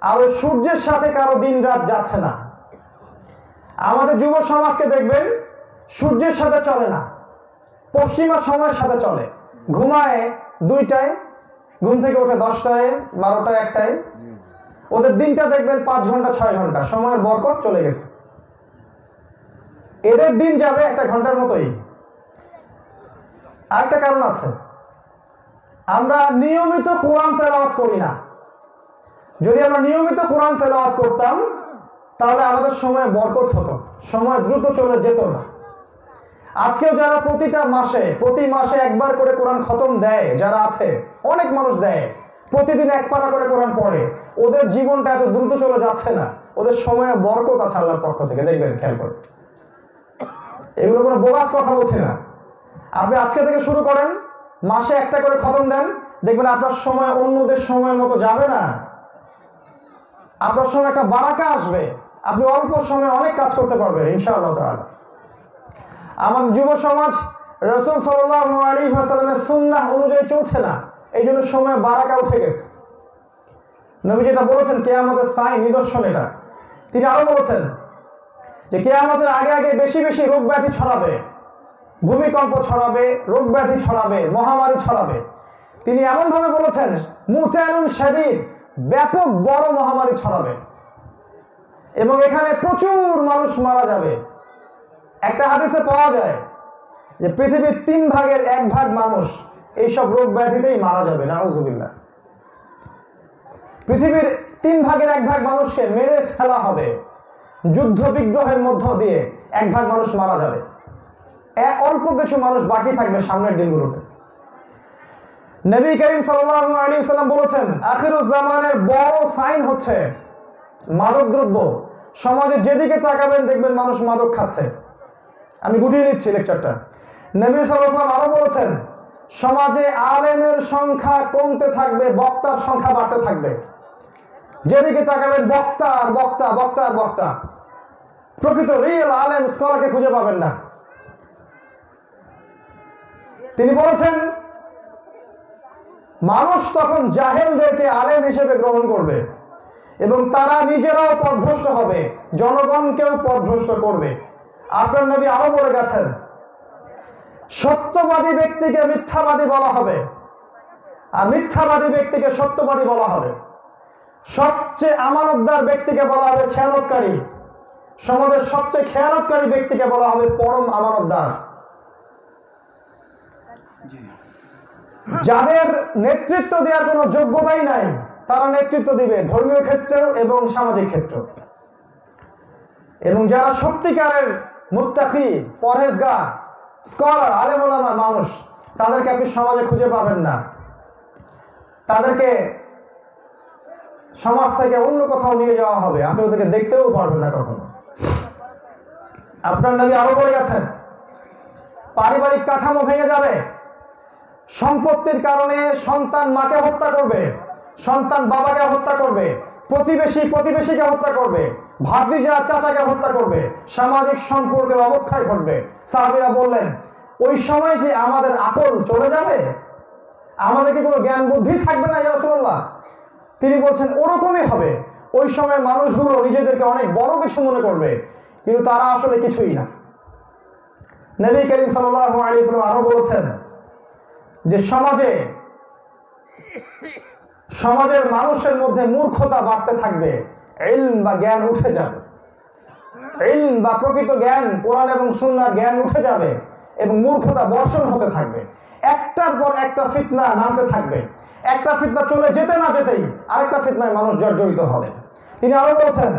S1: আর ওই সূর্যের সাথে কারো দিন রাত যাচ্ছে না। আমাদের যুব সমাজকে দেখবেন সূর্যের সাথে চলে না, পশ্চিমা সময়ের সাথে চলে। ঘুমায় 2টায়, ঘুম থেকে ওঠে 10টায়, 12টায়, 1টায়। ওদের দিনটা দেখবেন 5 ঘন্টা 6 ঘন্টা, সময়ের বরকত চলে গেছে। এদের দিন যাবে 1 ঘন্টার মতোই। আরেকটা কারণ আছে, আমরা নিয়মিত কোরআন তেলাওয়াত করি না। যদি আমরা নিয়মিত কোরআন তেলাওয়াত করতাম তাহলে আমাদের সময় বরকত হতো, সময় দ্রুত চলে যেত না। আজকেও যারা প্রতি মাসে একবার করে কোরআন খতম দেয়, যারা আছে, অনেক মানুষ দেয়, প্রতিদিন 1 পারা করে কোরআন পড়ে, ওদের জীবনটা এত দ্রুত চলে যাচ্ছে না, ওদের সময়ে বরকত আছে আল্লাহর পক্ষ থেকে। দেখবেন, খেয়াল করে, এগুলো কোনো বোগাস কথা বলছি না। আপনি আজকে থেকে শুরু করেন, মাসে 1টা করে খতম দেন, দেখবেন আপনার সময় অন্যদের সময়ের মতো যাবে না। আপনার সময় একটা বারাকা আসবে, আপনি অল্প সময়ে অনেক কাজ করতে পারবেন ইনশাআল্লাহ তাআলা। আমাদের যুব সমাজ রাসূল সাল্লাল্লাহু আলাইহি ওয়াসাল্লামের সুন্নাহ অনুযায়ী চলছে না, এই জন্য সময় বারাকা উঠে গেছে। নবী যেটা বলেছেন কিয়ামতের সাইন, নিদর্শন এটা। তিনি আরো বলেছেন যে কিয়ামতের আগে আগে বেশি বেশি রোগ ব্যাধি ছড়াবে, ভূমিকম্প ছড়াবে, রোগ ব্যাধি ছড়াবে, মহামারী ছড়াবে। তিনি এমন ভাবে বলেছেন মুতানুন শাদীদ, ব্যাপক বড় মহামারী ছড়াবে এবং এখানে প্রচুর মানুষ মারা যাবে। একটা হাদিসে পাওয়া যায় যে পৃথিবীর 3 ভাগের 1 ভাগ মানুষ এইসব রোগ ব্যাধিতেই মারা যাবে, নাউযুবিল্লাহ। পৃথিবীর 3 ভাগের 1 ভাগ মানুষকে মেরে ফেলা হবে, যুদ্ধ বিগ্রহের মধ্য দিয়ে 1 ভাগ মানুষ মারা যাবে, অল্প কিছু মানুষ বাকি থাকবে সামনের দিনগুলোতে। নবী করিম সাল্লাল্লাহু আলাইহি ওয়াসাল্লাম বলেছেন, আখিরুজ জামানের বড় সাইন হচ্ছে মাদকদ্রব্য। সমাজে যেদিকে তাকাবেন দেখবেন মানুষ মাদক খাচ্ছে। আমি গুটিয়ে নিচ্ছি লেকচারটা। নবী সাল্লাল্লাহু আলাইহি ওয়াসাল্লাম আরো বলেছেন, সমাজে আলেমের সংখ্যা কমতে থাকবে, বক্তার সংখ্যা বাড়তে থাকবে। যেদিকে তাকাবেন বক্তা আর বক্তা, বক্তা আর বক্তা। প্রকৃত রিয়েল আলেম স্কলারকে খুঁজে পাবেন না। তিনি বলেছেন, মানুষ তখন জাহেলদেরকে আলেম হিসেবে গ্রহণ করবে এবং তারা নিজেরাও পথভ্রষ্ট হবে, জনগণকেও পথভ্রষ্ট করবে। আপনার নবী আরো বলে গেছেন, সত্যবাদী ব্যক্তিকে মিথ্যাবাদী বলা হবে আর মিথ্যাবাদী ব্যক্তিকে সত্যবাদী বলা হবে। সবচেয়ে আমানতদার ব্যক্তিকে বলা হবে খেয়ানতকারী, সমাজের সবচেয়ে খেয়ানতকারী ব্যক্তিকে বলা হবে পরম আমানতদার। যাদের নেতৃত্ব দেওয়ার কোনো যোগ্যতাই নাই তারা নেতৃত্ব দিবে ধর্মীয় ক্ষেত্রেও এবং সামাজিক ক্ষেত্রেও। এবং যারা সত্যিকারের মুত্তাকি, পরহেজগার, স্কলার, আলেম ওলামা মানুষ, তাদেরকে আপনি সমাজে খুঁজে পাবেন না। তাদেরকে সমাজ থেকে অন্য কোথাও নিয়ে যাওয়া হবে, আপনি ওদেরকে দেখতেও পারবেন না কখনো। আপনার নবী আরো বলে গেছেন, পারিবারিক কাঠামো ভেঙে যাবে। সম্পত্তির কারণে সন্তান মাকে হত্যা করবে, সন্তান বাবাকে হত্যা করবে, প্রতিবেশী প্রতিবেশীকে হত্যা করবে, ভাতিজা চাচাকে হত্যা করবে, সামাজিক সম্পর্কের অবক্ষয় ঘটবে। সাহাবীরা বললেন, ওই সময় কি আমাদের আকল চলে যাবে? আমাদের কি কোনো জ্ঞান বুদ্ধি থাকবে না ইয়া রাসূলুল্লাহ? তিনি বলছেন, ওরকমই হবে। ওই সময় মানুষগুলো নিজেদেরকে অনেক বড় কিছু মনে করবে, কিন্তু তারা আসলে কিছুই না। নবী করিম সাল্লাল্লাহু আলাইহি ওয়াসাল্লাম আরো বলেছেন যে সমাজের মানুষের মধ্যে মূর্খতা বাড়তে থাকবে, ইলম বা জ্ঞান উঠে যাবে। ইলম বা প্রকৃত জ্ঞান, কোরআন এবং সুন্নাহর জ্ঞান উঠে যাবে এবং মূর্খতা বর্ষণ হতে থাকবে। একটার পর একটা ফিতনা নামতে থাকবে। একটা ফিতনা চলে যেতে না যেতেই আরেকটা ফিতনায় মানুষ জর্জরিত হবে। তিনি আরো বলছেন,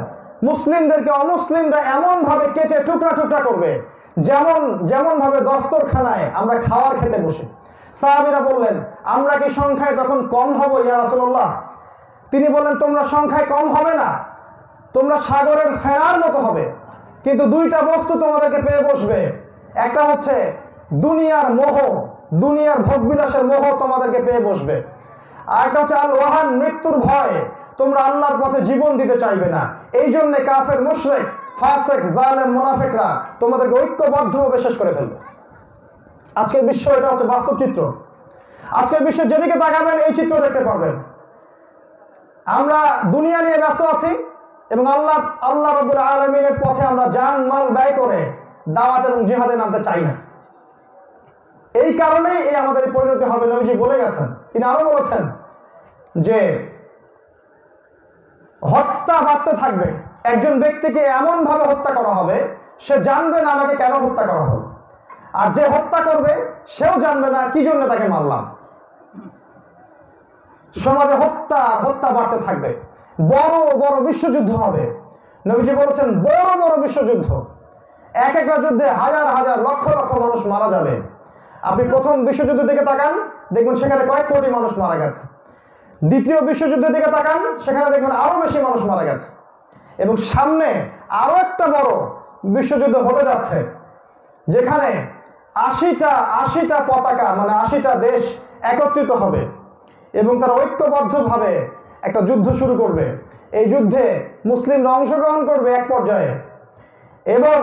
S1: মুসলিমদেরকে অমুসলিমরা এমন ভাবে কেটে টুকরা টুকরা করবে যেমন ভাবে দস্তরখানায় আমরা খাওয়ার খেতে বসি। সাহাবীরা বললেন, আমরা কি সংখ্যায় তখন কম হব ইয়া রাসূলুল্লাহ? তিনি বললেন, তোমরা সংখ্যায় কম হবে না, তোমরা সাগরের ফেনার মতো হবে। কিন্তু দুইটা বস্তু তোমাদেরকে পেয়ে বসবে। একটা হচ্ছে দুনিয়ার মোহ, দুনিয়ার ভোগবিলাসের মোহ তোমাদেরকে পেয়ে বসবে। আর একটা হচ্ছে আল ওয়াহান, মৃত্যুর ভয়। তোমরা আল্লাহর পথে জীবন দিতে চাইবে না। এই জন্য কাফের, মুশরিক, ফাসিক, জালেম, মুনাফিকরা তোমাদেরকে ঐক্যবদ্ধভাবে শেষ করে ফেলবে। আজকের বিশ্ব এটা হচ্ছে বাস্তব চিত্র। আজকের বিশ্বের যেদিকে তাকাবেন এই চিত্র দেখতে পারবেন। আমরা দুনিয়া নিয়ে ব্যস্ত আছি এবং আল্লাহ রাব্বুল আলামিনের পথে আমরা জান মাল ব্যয় করে দাওয়াত এবং জিহাদে নামতে চাই না। এই কারণেই আমাদের পরিণতি হবে। নবীজি বলে গেছেন, তিনি আরো বলেছেন যে হত্যা বাড়তে থাকবে। একজন ব্যক্তিকে এমন ভাবে হত্যা করা হবে সে জানবে না আমাকে কেন হত্যা করা হলো, আর যে হত্যা করবে সেও জানবে না কি জন্য তাকে মারলাম। সমাজে হত্যা বাড়তে থাকবে। বড় বড় বিশ্বযুদ্ধ হবে। নবীজি বলেছেন, বড় বড় বিশ্বযুদ্ধ, এক একটা যুদ্ধে হাজার হাজার লক্ষ লক্ষ মানুষ মারা যাবে। আপনি প্রথম বিশ্বযুদ্ধের দিকে তাকান, দেখবেন সেখানে কয়েক কোটি মানুষ মারা গেছে। দ্বিতীয় বিশ্বযুদ্ধের দিকে তাকান, সেখানে দেখবেন আরো বেশি মানুষ মারা গেছে। এবং সামনে আরো একটা বড় বিশ্বযুদ্ধ হতে যাচ্ছে, যেখানে ৮০টা পতাকা, মানে ৮০টা দেশ একত্রিত হবে এবং তারা ঐক্যবদ্ধভাবে একটা যুদ্ধ শুরু করবে। এই যুদ্ধে মুসলিমরা অংশগ্রহণ করবে এক পর্যায়ে এবং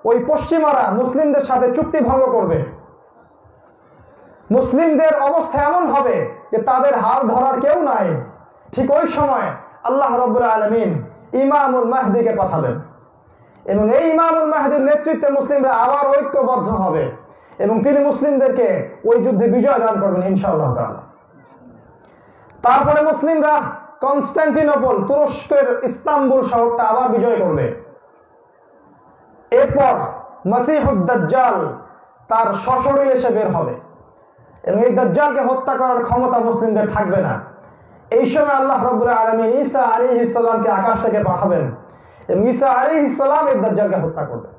S1: ওই পশ্চিমারা মুসলিমদের সাথে চুক্তি ভঙ্গ করবে। মুসলিমদের অবস্থা এমন হবে যে তাদের হাল ধরার কেউ নাই। ঠিক ওই সময় আল্লাহ রাব্বুল আলামিন ইমামুল মাহদিকে পাঠাবেন এবং এই ইমামুল মাহদির নেতৃত্বে মুসলিমরা আবার ঐক্যবদ্ধ হবে এবং তিনি মুসলিমদেরকে ওই যুদ্ধে বিজয় দান করবেন ইনশাআল্লাহ তাআলা। তারপরে মুসলিমরা কনস্টান্টিনোপল, তুরস্কের ইস্তাম্বুল শহরটা আবার বিজয় করবে। এরপর মসিহুদ দাজ্জাল তার সশরীরে এসে বের হবে এবং এই দাজ্জালকে হত্যা করার ক্ষমতা মুসলিমদের থাকবে না। এই সময় আল্লাহ রাব্বুল আলামিন ঈসা আলাইহিস সালামকে আকাশ থেকে পাঠাবেন এবং ঈসা আলাইহিস সালাম এই দাজ্জালকে হত্যা করবেন।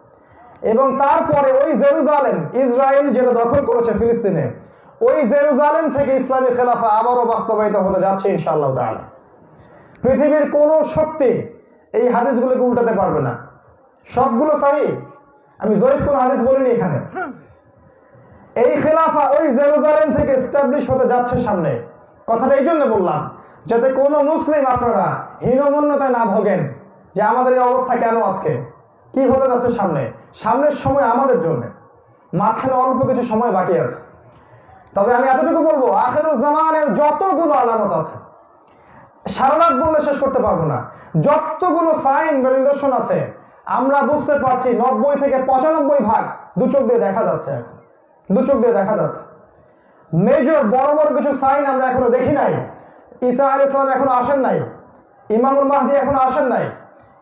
S1: এবং তারপরে ওই জেরুজালেম, ইসরায়েল যেটা দখল করেছে ফিলিস্তিনে, ওই জেরুজালেম থেকে ইসলামী খেলাফা আবারও বাস্তবায়িত হতে যাচ্ছে ইনশাআল্লাহ তাআলা। পৃথিবীর কোনো শক্তি এই হাদিসগুলোকে উল্টাতে পারবে না, সবগুলো সহিহ। আমি জয়ীফ কোন হাদিস বলিনি এখানে। এই খেলাফা ওই জেরুজালেম থেকে এস্টাবলিশ হতে যাচ্ছে সামনে। কথাটা এই জন্য বললাম যাতে কোনো মুসলিম আপনারা হীনমন্যতায় না ভোগেন যে আমাদের এই অবস্থা কেন আজকে, কি হতে যাচ্ছে সামনে। সামনের সময় আমাদের জন্য, মাঝখানে অল্প কিছু সময় বাকি আছে। তবে আমি এতটুকু বলবো, আখিরুজ জামানের যতগুলো আলামত আছে, সারা রাত বললে শেষ করতে পারবো না, যতগুলো সাইন বা নিদর্শন আছে আমরা বুঝতে পারছি 90 থেকে 95% দু চোখ দিয়ে দেখা যাচ্ছে। এখন দু চোখ দিয়ে দেখা যাচ্ছে। মেজর বড় বড় কিছু সাইন আমরা এখনো দেখি নাই। ঈসা আলাইহিস সালাম এখনো আসেন নাই, ইমামুল মাহদি এখনো আসেন নাই,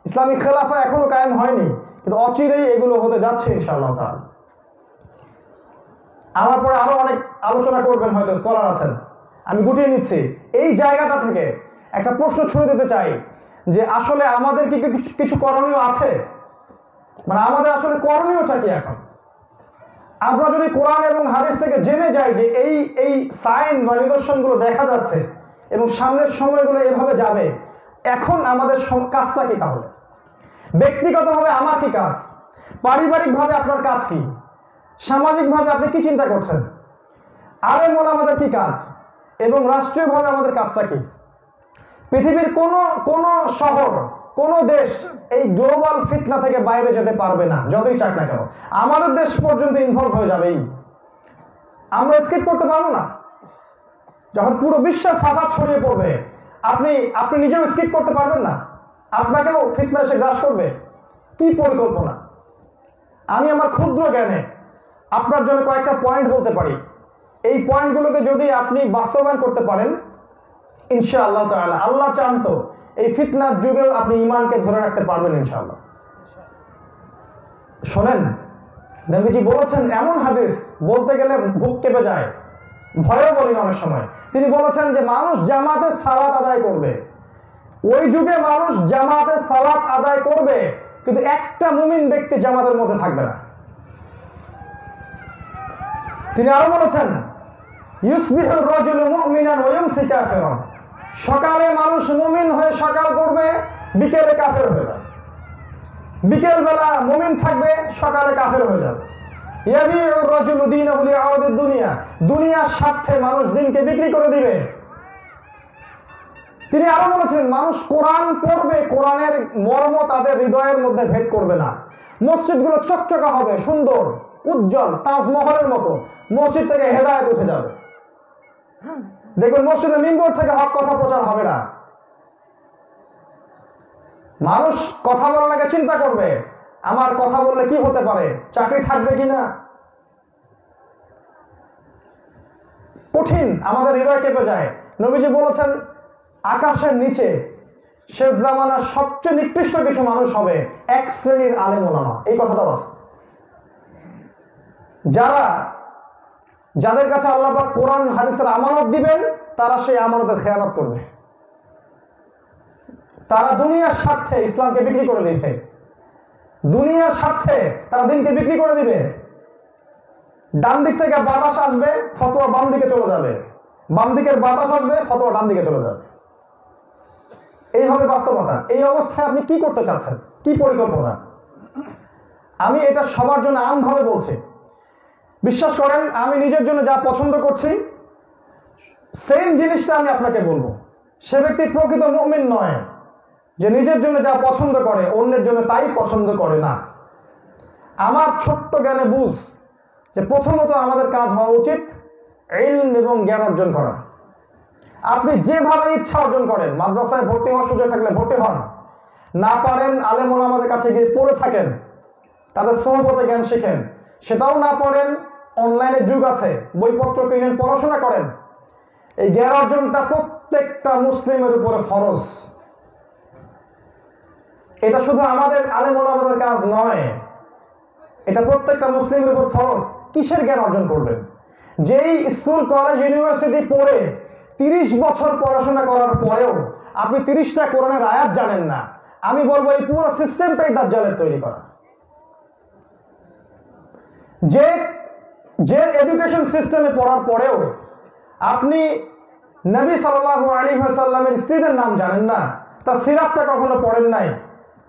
S1: ইসলামিক খেলাফা এখনো কায়েম হয়নি, কিন্তু অচিরেই এগুলো হতে যাচ্ছে ইনশাআল্লাহ তাআলা। আমার পরে আরো অনেক আলোচনা করবেন, হয়তো স্কলার আছেন, আমি গুটিয়ে নিচ্ছি। এই জায়গাটা থেকে একটা প্রশ্ন ছুড়ে দিতে চাই যে আসলে আমাদের কি কিছু করণীয় আছে, মানে আমাদের আসলে করণীয়টা কি এখন। আমরা যদি কোরআন এবং হাদিস থেকে জেনে যাই যে এই সাইন বা নিদর্শনগুলো দেখা যাচ্ছে এবং সামনের সময়গুলো এভাবে যাবে, এখন আমাদের কাজটা কি? তাহলে ব্যক্তিগতভাবে আমার কি কাজ, পারিবারিকভাবে আপনার কাজ কি, সামাজিকভাবে আপনি কি চিন্তা করছেন, আলেম ওলামাদের কি কাজ, এবং রাষ্ট্রীয়ভাবে আমাদের কাজটা কি? পৃথিবীর কোন শহর, কোন দেশ এই গ্লোবাল ফিতনা থেকে বাইরে যেতে পারবে না, যতই চাক না কেন। আমাদের দেশ পর্যন্ত ইনভলভ হয়ে যাবেই। আমরা স্কিপ করতে পারবো না। যখন পুরো বিশ্বের ফাসাদ ছড়িয়ে পড়বে, আপনি নিজেও স্কিপ করতে পারবেন না, আপনাকেও ফিতনা এসে গ্রাস করবে। কি পরিকল্পনা! আমি আমার ক্ষুদ্র জ্ঞানে আপনার জন্য কয়েকটা পয়েন্ট বলতে পারি। এই পয়েন্টগুলোকে যদি আপনি বাস্তবায়ন করতে পারেন ইনশাআল্লাহ তাআলা, আল্লাহ চান তো এই ফিতনার যুগেও আপনি ঈমানকে ধরে রাখতে পারবেন ইনশাআল্লাহ। শোনেন, নবীজি বলেছেন এমন হাদিস বলতে গেলে বুক কেঁপে যায়, ভয়ও বলি না অনেক সময়। তিনি বলেছেন যে মানুষ জামাতে সালাত আদায় করবে, ওই যুগে মানুষ জামাতে সালাত আদায় করবে, কিন্তু একটা মুমিন ব্যক্তি জামাতের মধ্যে থাকবে না। তিনি আরো বলেছেন ইউসবিহুর রাজুলু মুমিনান ওয়া ইউমসি কাফিরান, সকালে মানুষ মুমিন হয়ে সকাল করবে, বিকেলে কাফের হয়ে যাবে। বিকেল বেলা মুমিন থাকবে, সকালে কাফের হয়ে যাবে। ইয়াবিউর রাজুলু দীনাহু লিআরাদিদ দুনিয়া, দুনিয়ার স্বার্থে মানুষ দিনকে বিক্রি করে দিবে। তিনি আরো বলেছেন মানুষ কোরআন পড়বে, কোরআনের মর্ম তাদের হৃদয়ের মধ্যে ভেদ করবে না। মসজিদগুলো চকচকা হবে, সুন্দর উজ্জ্বল, তাজমহলের মতো। মসজিদ থেকে হেদায়েত উঠে যাবে। দেখবেন মসজিদে মিম্বর থেকে হক কথা প্রচার হবে না। মানুষ কথা বলার আগে চিন্তা করবে আমার কথা বললে কি হতে পারে, চাকরি থাকবে কিনা। কঠিন, আমাদের হৃদয় কেঁপে যায়। নবীজি বলেছেন আকাশের নিচে শেষ জামানার সবচেয়ে নিকৃষ্ট কিছু মানুষ হবে এক শ্রেণীর আলেম ওলামা। এই কথাটা আছে, যাদের কাছে আল্লাহ পাক কোরআন হাদিসের আমানত দিবেন, তারা সেই আমানতের খেয়ানত করবে। তারা দুনিয়ার স্বার্থে ইসলামকে বিক্রি করে দিবে, দুনিয়ার স্বার্থে তারা দিনকে বিক্রি করে দিবে। ডান দিক থেকে বাতাস আসবে, ফতোয়া বাম দিকে চলে যাবে, বাম দিকের বাতাস আসবে, ফতোয়া ডান দিকে চলে যাবে। এই হবে বাস্তবতা। এই অবস্থায় আপনি কি করতে চাচ্ছেন, কি পরিকল্পনা? আমি এটা সবার জন্য আমভাবে বলছি। বিশ্বাস করেন, আমি নিজের জন্য যা পছন্দ করছি সেম জিনিসটা আমি আপনাকে বলবো। সে ব্যক্তি প্রকৃত মুমিন নয় যে নিজের জন্য যা পছন্দ করে অন্যের জন্য তাই পছন্দ করে না। আমার ছোট্ট জ্ঞানে বুঝ যে প্রথমত আমাদের কাজ হওয়া উচিত ইলম এবং জ্ঞান অর্জন করা। আপনি যেভাবে ইচ্ছা অর্জন করেন, মাদ্রাসায় ভর্তি হওয়ার সুযোগ থাকলে ভর্তি হন, না পারেন আলেম ওলামাদের কাছে গিয়ে পড়ে থাকেন, তাদের সোহবতে জ্ঞান শিখেন। সেটাও না পড়েন, অনলাইনে যুগ আছে, বইপত্র কিনেন, পড়াশোনা করেন। এই জ্ঞান অর্জনটা প্রত্যেকটা মুসলিমের উপরে ফরজ। এটা শুধু আমাদের আলেম ওলামাদের কাজ নয়, এটা প্রত্যেকটা মুসলিমের উপর ফরজ। কিসের জ্ঞান অর্জন করবেন? যেই স্কুল কলেজ ইউনিভার্সিটি পড়ে 30 বছর পড়াশোনা করার পরেও আপনি 30টা কোরআনের আয়াত জানেন না, আমি বলবো এই পুরো সিস্টেমটাই দাজ্জালের তৈরি করা। যে যে এডুকেশন সিস্টেমে পড়ার পরেও আপনি নবী সাল্লাল্লাহু আলাইহি ওয়াসাল্লামের স্ত্রীদের নাম জানেন না, তার সিরাতটা কখনো পড়েন নাই,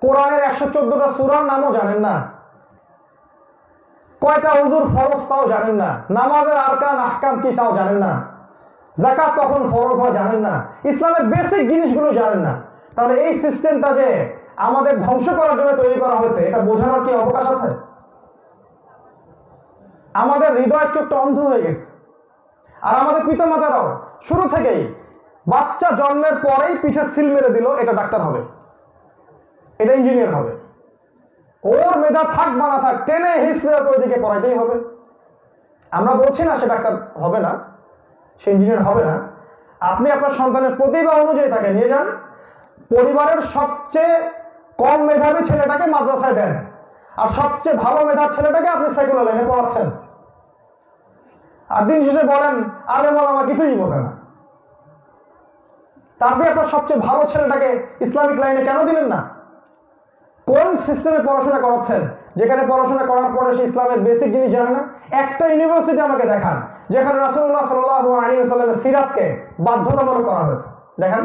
S1: কোরআনের 114টা সূরার নামও জানেন না, কয়টা ওযুর ফরজ তাও জানেন না, নামাজের আরকান আহকাম কি তাও জানেন না, যাকাত কখন ফরজ হয় জানেন না, ইসলামের বেসিক জিনিসগুলো জানেন না, তাহলে এই সিস্টেমটা যে আমাদের ধ্বংস করার জন্য তৈরি করা হয়েছে এটা বোঝানোর কি অবকাশ আছে? আমাদের হৃদয়ের চোখটা অন্ধ হয়ে গেছে। আর আমাদের পিতামাতারাও শুরু থেকেই বাচ্চা জন্মের পরেই পিঠে সিল মেরে দিল, এটা ডাক্তার হবে, এটা ইঞ্জিনিয়ার হবে, ওর মেধা থাক বা না থাক টেনে হিসেবে ওইদিকে পড়াইতেই হবে। আমরা বলছি না সে ডাক্তার হবে না, সে ইঞ্জিনিয়ার হবে না। আপনি আপনার সন্তানের প্রতিভা অনুযায়ী তাকে নিয়ে যান, পরিবারের সবচেয়ে কম মেধাবী ছেলেটাকে মাদ্রাসায় দেন, আর সবচেয়ে ভালো মেধার ছেলেটাকে আপনি সেকুলার লাইনে পড়াচ্ছেন। আর দিন শেষে বলেন আলেম ওলামা কিছুই বোঝে না। তারপরে আপনার সবচেয়ে ভালো ছেলেটাকে ইসলামিক লাইনে কেন দিলেন না? কোন সিস্টেমে পড়াশোনা করাচ্ছেন যেখানে পড়াশোনা করার পরে সে ইসলামের বেসিক জিনিস জানে না? একটা ইউনিভার্সিটি আমাকে দেখান যেখানে রাসূলুল্লাহ সাল্লাল্লাহু আলাইহি ওয়াসাল্লামের সিরাতকে বাধ্যতামূলক করা হয়েছে। দেখেন,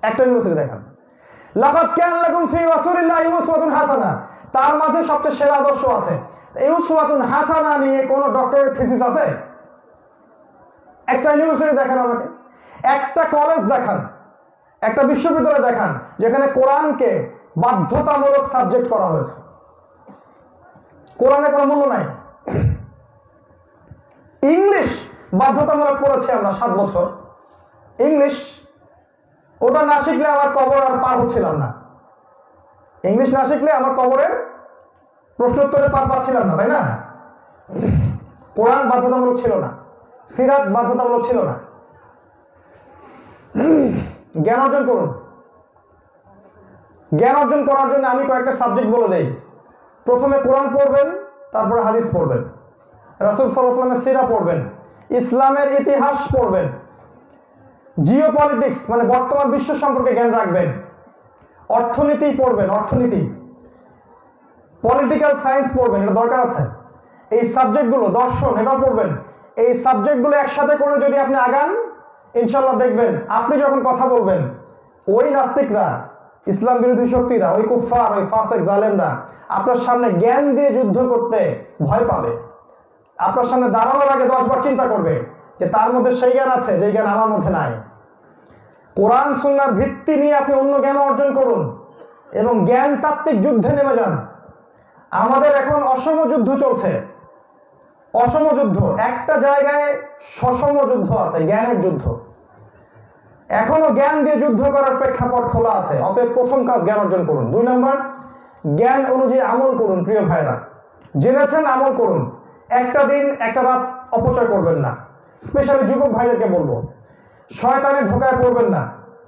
S1: একটা ইউনিভার্সিটি দেখান। লাকাদ কানা লাকুম ফি রাসূলিল্লাহি উসওয়াতুন হাসানাহ, তার মাঝে সবচেয়ে সেরা আদর্শ আছে। এই উসওয়াতুন হাসানাহ নিয়ে কোন ডক্টরেট থিসিস আছে? একটা ইউনিভার্সিটি দেখান আমাকে, একটা কলেজ দেখান, একটা বিশ্ববিদ্যালয় দেখান যেখানে কোরআনকে বাধ্যতামূলক সাবজেক্ট করা হয়েছে। কোরআনের কোনো মূল্য নাই। ইংলিশ বাধ্যতামূলক পড়েছি আমরা 7 বছর, ইংলিশ ওটা না শিখলে আমার কবর আর পার হচ্ছিলাম না। ইংলিশ না শিখলে আমার কবরের প্রশ্নোত্তরে পার পাচ্ছিলাম না, তাই না? কোরআন বাধ্যতামূলক ছিল না, সিরাত বাধ্যতামূলক ছিল না। জ্ঞান অর্জন করুন। জ্ঞান অর্জন করার জন্য আমি কয়েকটা সাবজেক্ট বলে দেই। প্রথমে কোরআন পড়বেন, তারপরে হাদিস পড়বেন, রাসূল সাল্লাল্লাহু আলাইহি ওয়াসাল্লামের সিরা পড়বেন, ইসলামের ইতিহাস পড়বেন, জিওপলিটিক্স মানে বর্তমান বিশ্ব সম্পর্কে জ্ঞান রাখবেন, অর্থনীতি পড়বেন, অর্থনীতি, পলিটিক্যাল সায়েন্স পড়বেন, এটা দরকার আছে। এই সাবজেক্টগুলো, দর্শন এটাও পড়বেন। এই সাবজেক্টগুলো একসাথে করে যদি আপনি আগান, ইনশাল্লাহ দেখবেন আপনি যখন কথা বলবেন ওই নাস্তিকরা, ইসলাম বিরোধী শক্তিরা, ওই কুফফার, ওই ফাসিক জালেমরা আপনার সামনে জ্ঞান দিয়ে যুদ্ধ করতে ভয় পাবে। আপনার সামনে দাঁড়ানোর আগে 10 বার চিন্তা করবে যে তার মধ্যে সেই জ্ঞান আছে যে জ্ঞান আমার মধ্যে নাই। কোরআন সুন্নাহর ভিত্তি নিয়ে আপনি অন্য জ্ঞান অর্জন করুন এবং জ্ঞান তাত্ত্বিক যুদ্ধে নেমে যান। আমাদের এখন অসম যুদ্ধ চলছে, অসম যুদ্ধ। একটা জায়গায় সসম যুদ্ধ আছে, জ্ঞানের যুদ্ধ। এখনো জ্ঞান দিয়ে যুদ্ধ করার প্রেক্ষাপট খোলা আছে। অতএব প্রথম কাজ জ্ঞান অর্জন করুন। 2 নম্বর, জ্ঞান অনুযায়ী আমল করুন। প্রিয় ভাইরা, জেনেছেন আমল করুন। একটা দিন একটা রাত অপচয় করবেন না। স্পেশালি যুবক ভাইদেরকে বলবো, শয়তানের ধোকায় পড়বেন না।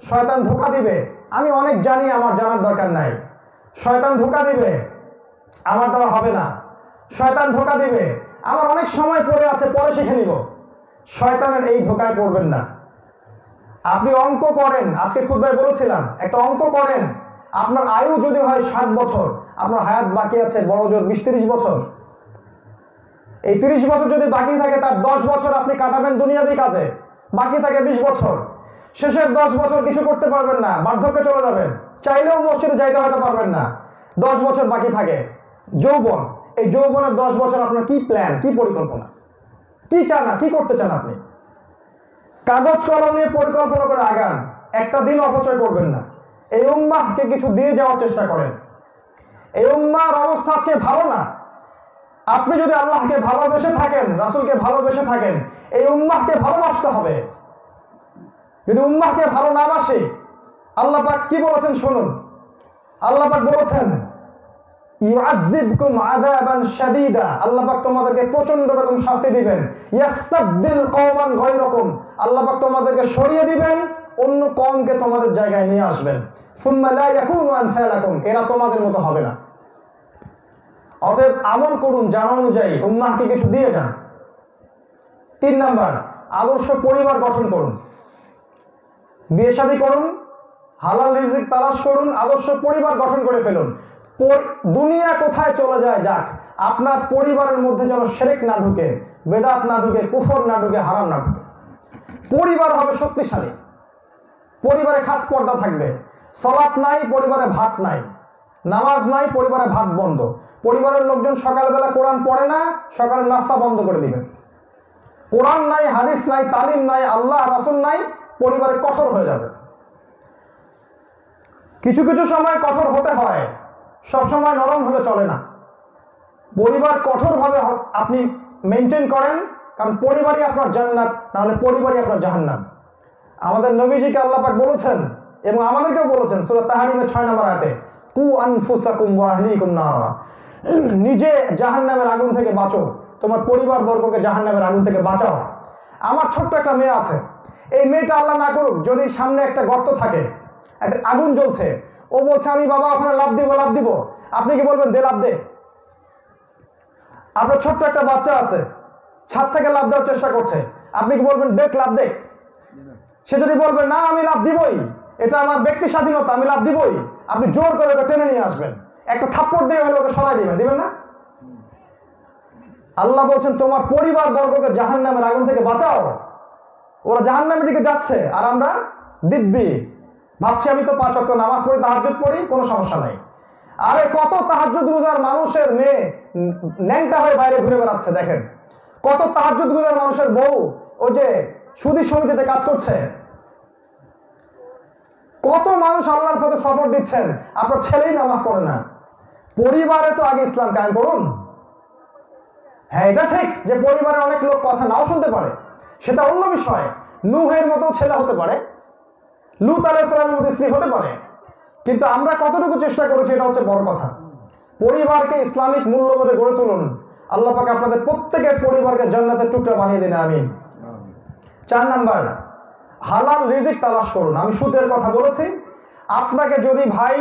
S1: শয়তান ধোকা দিবে, আমি অনেক জানি, আমার জানার দরকার নাই। শয়তান ধোকা দিবে, আমার দ্বারা হবে না। শয়তান ধোকা দিবে, আমার অনেক সময় পড়ে আছে, পরে শিখে নিব। শয়তানের এই ধোকায় পড়বেন না। আপনি অঙ্ক করেন, আজকে খুতবায় বলেছিলাম, একটা অঙ্ক করেন। আপনার আয়ু যদি হয় 60 বছর, আপনার হায়াত বাকি আছে বড় জোর 20-30 বছর। এই 30 বছর যদি বাকি থাকে, তার 10 বছর আপনি কাটাবেন দুনিয়াবি কাজে, বাকি থাকে 20 বছর। শেষের 10 বছর কিছু করতে পারবেন না, বার্ধক্যে চলে যাবেন, চাইলেও মসজিদে যাইতে হয়তো পারবেন না। 10 বছর বাকি থাকে যৌবন। এই যৌবনের 10 বছর আপনার কি প্ল্যান, কি পরিকল্পনা, কি চান, কি করতে চান আপনি? কাগজ কলম নিয়ে পরিকল্পনা করে আগান, একটা দিন অপচয় করবেন না। এই উম্মাহকে কিছু দিয়ে যাওয়ার চেষ্টা করেন। এই উম্মাহর অবস্থা আজকে ভালো না। আপনি যদি আল্লাহকে ভালোবেসে থাকেন, রাসূলকে ভালোবেসে থাকেন, এই উম্মাহকে ভালোবাসতে হবে। যদি উম্মাহকে ভালো না বাসে, আল্লাহ পাক কি বলেছেন শুনুন। আল্লাহ পাক বলেছেন ইউআযযিবকুম আযাবান শাদীদা, আল্লাহ পাক তোমাদেরকে প্রচন্ড রকম শাস্তি দিবেন। ইয়াস্তাবদিল কওমান গায়রাকুম, আল্লাহ পাক তোমাদেরকে সরিয়ে দিবেন, অন্য কওমকে তোমাদের জায়গায় নিয়ে আসবেন। সুম্মা লা ইয়াকুনু আমসালাকুম, এরা তোমাদের মতো হবে না। অতএব আমল করুন জানা অনুযায়ী, উম্মাহকে কিছু দিয়ে যান। 3 নাম্বার, আদর্শ পরিবার গঠন করুন। বিয়ে শাদী করুন, হালাল রিজিক তালাশ করুন, আদর্শ পরিবার গঠন করে ফেলুন। দুনিয়া কোথায় চলে যায় যাক, আপনার পরিবারের মধ্যে যেন শিরক না ঢুকে, বেদাত না ঢুকে, কুফর না ঢুকে, হারাম না ঢুকে। পরিবার হবে শক্তিশালী, পরিবারে খাস পর্দা থাকবে, সালাত নাই পরিবারে ভাত নাই, নামাজ নাই পরিবারে ভাত বন্ধ, পরিবারের লোকজন সকালবেলা কোরআন পড়ে না, সকালের নাস্তা বন্ধ করে দিবেন। কোরআন নাই, হাদিস নাই, তালিম নাই, আল্লাহ রাসূল নাই, পরিবারে কঠোর হয়ে যাবে। কিছু কিছু সময় কঠোর হতে হয়, সব সময় নরম হলে চলে না। পরিবার কঠোরভাবে আপনি মেনটেন করেন, কারণ পরিবারই আপনার জান্নাত, নাহলে পরিবারই আপনার জাহান্নাম। আমাদের নবীজিকে আল্লাহ পাক বলেছেন এবং আমাদেরকেও বলেছেন সূরা তাহরিমের 6 নম্বর আয়াতে, কু আনফুসাকুম ওয়া আহলিকুম নারা, নিজে জাহান্নামের আগুন থেকে বাঁচো, তোমার পরিবার বর্গকে জাহান্নামের আগুন থেকে বাঁচাও। আমার ছোট্ট একটা মেয়ে আছে, এই মেয়েটা আল্লাহ না করুক যদি সামনে একটা গর্ত থাকে, একটা আগুন জ্বলছে, ও বলছে আমি বাবা ওখানে লাফ দিব, আপনি কি বলবেন দে লাফ দে? আপনার ছোট্ট একটা বাচ্চা আছে, ছাদ থেকে লাফ দেওয়ার চেষ্টা করছে, আপনি কি বলবেন দেখ লাফ দেখ? সে যদি বলবে না আমি লাফ দিবই, এটা আমার ব্যক্তি স্বাধীনতা, আমি লাফ দিবই, আপনি জোর করে ওকে টেনে নিয়ে আসবেন, একটা থাপ্পড় দিয়ে হলে ওকে সরাই দিবেন না? আল্লাহ বলছেন তোমার পরিবার বর্গকে জাহান্নামের আগুন থেকে বাঁচাও। ওরা জাহান্নামের দিকে যাচ্ছে আর আমরা দিব্যি ভাবছি আমি তো 5 ওয়াক্ত নামাজ পড়ি, তাহাজ্জুদ পড়ি, কোনো সমস্যা নাই। আরে কত তাহাজ্জুদ গুজার মানুষের মেয়ে ন্যাংটা হয়ে বাইরে ঘুরে বেড়াচ্ছে, দেখেন কত তাহাজ্জুদ গুজার মানুষের বউ ওই যে সুদী সমিতিতে কাজ করছে, কত মানুষ আল্লাহর পথে সাপোর্ট দিচ্ছেন, আপনার ছেলেই নামাজ পড়ে না। পরিবারে তো আগে ইসলাম কায়েম করুন। হ্যাঁ, এটা ঠিক যে পরিবারের অনেক লোক কথা নাও শুনতে পারে, সেটা অন্য বিষয়। নূহের মতো ছেলে হতে পারে, লূত আলাইহিস সালামের মতো স্ত্রী হতে পারে, কিন্তু আমরা কতটুকু চেষ্টা করেছি এটা হচ্ছে বড় কথা। পরিবারকে ইসলামিক মূল্যবোধে গড়ে তুলুন। আল্লাহ পাক আপনাদের প্রত্যেকের পরিবারকে জান্নাতের টুকরা বানিয়ে দিন, আমিন। 4 নাম্বার, হালাল রিজিক তালাশ করুন। আমি সুদের কথা বলেছি, আপনাকে যদি ভাই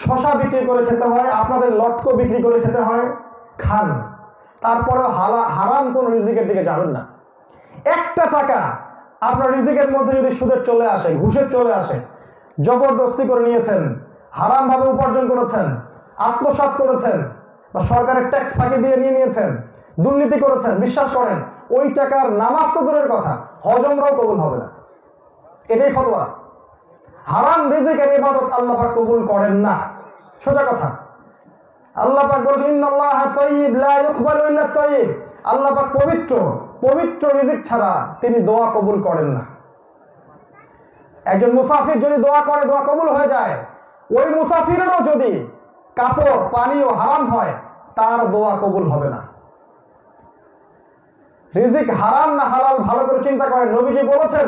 S1: শশা বিক্রি করে খেতে হয়, আপনাদের লটকো বিক্রি করে খেতে হয়, খান, তারপরে হারাম কোন রিজিকের দিকে যাবেন না। একটা টাকা আপনার রিজিকের মধ্যে যদি সুদের চলে আসে, ঘুষের চলে আসে, জবরদস্তি করে নিয়েছেন, হারাম ভাবে উপার্জন করেছেন, আত্মসাৎ করেছেন, বা সরকারের ট্যাক্স ফাঁকি দিয়ে নিয়েছেন, দুর্নীতি করেছেন, বিশ্বাস করেন ওই টাকার নামাজ তো দূরের কথা, হজ উমরাও কবুল হবে না। এটাই ফতোয়া। হারাম রিজিকের ইবাদত আল্লাহ পাক কবুল করেন না, সোজা কথা। আল্লাহ পাক বলেছেন ইন্নাল্লাহা তাইয়্যিব লা ইকবালু ইল্লা তাইয়্যিব, আল্লাহ পাক পবিত্র, পবিত্র রিজিক ছাড়া তিনি দোয়া কবুল করেন না। একজন মুসাফির যদি দোয়া করে দোয়া কবুল হয়ে যায়, ওই মুসাফিরেরও যদি কাপড় পানীয় হারাম হয় তার দোয়া কবুল হবে না। রিজিক হারাম না হালাল ভালো করে চিন্তা করেন। নবীজি বলেছেন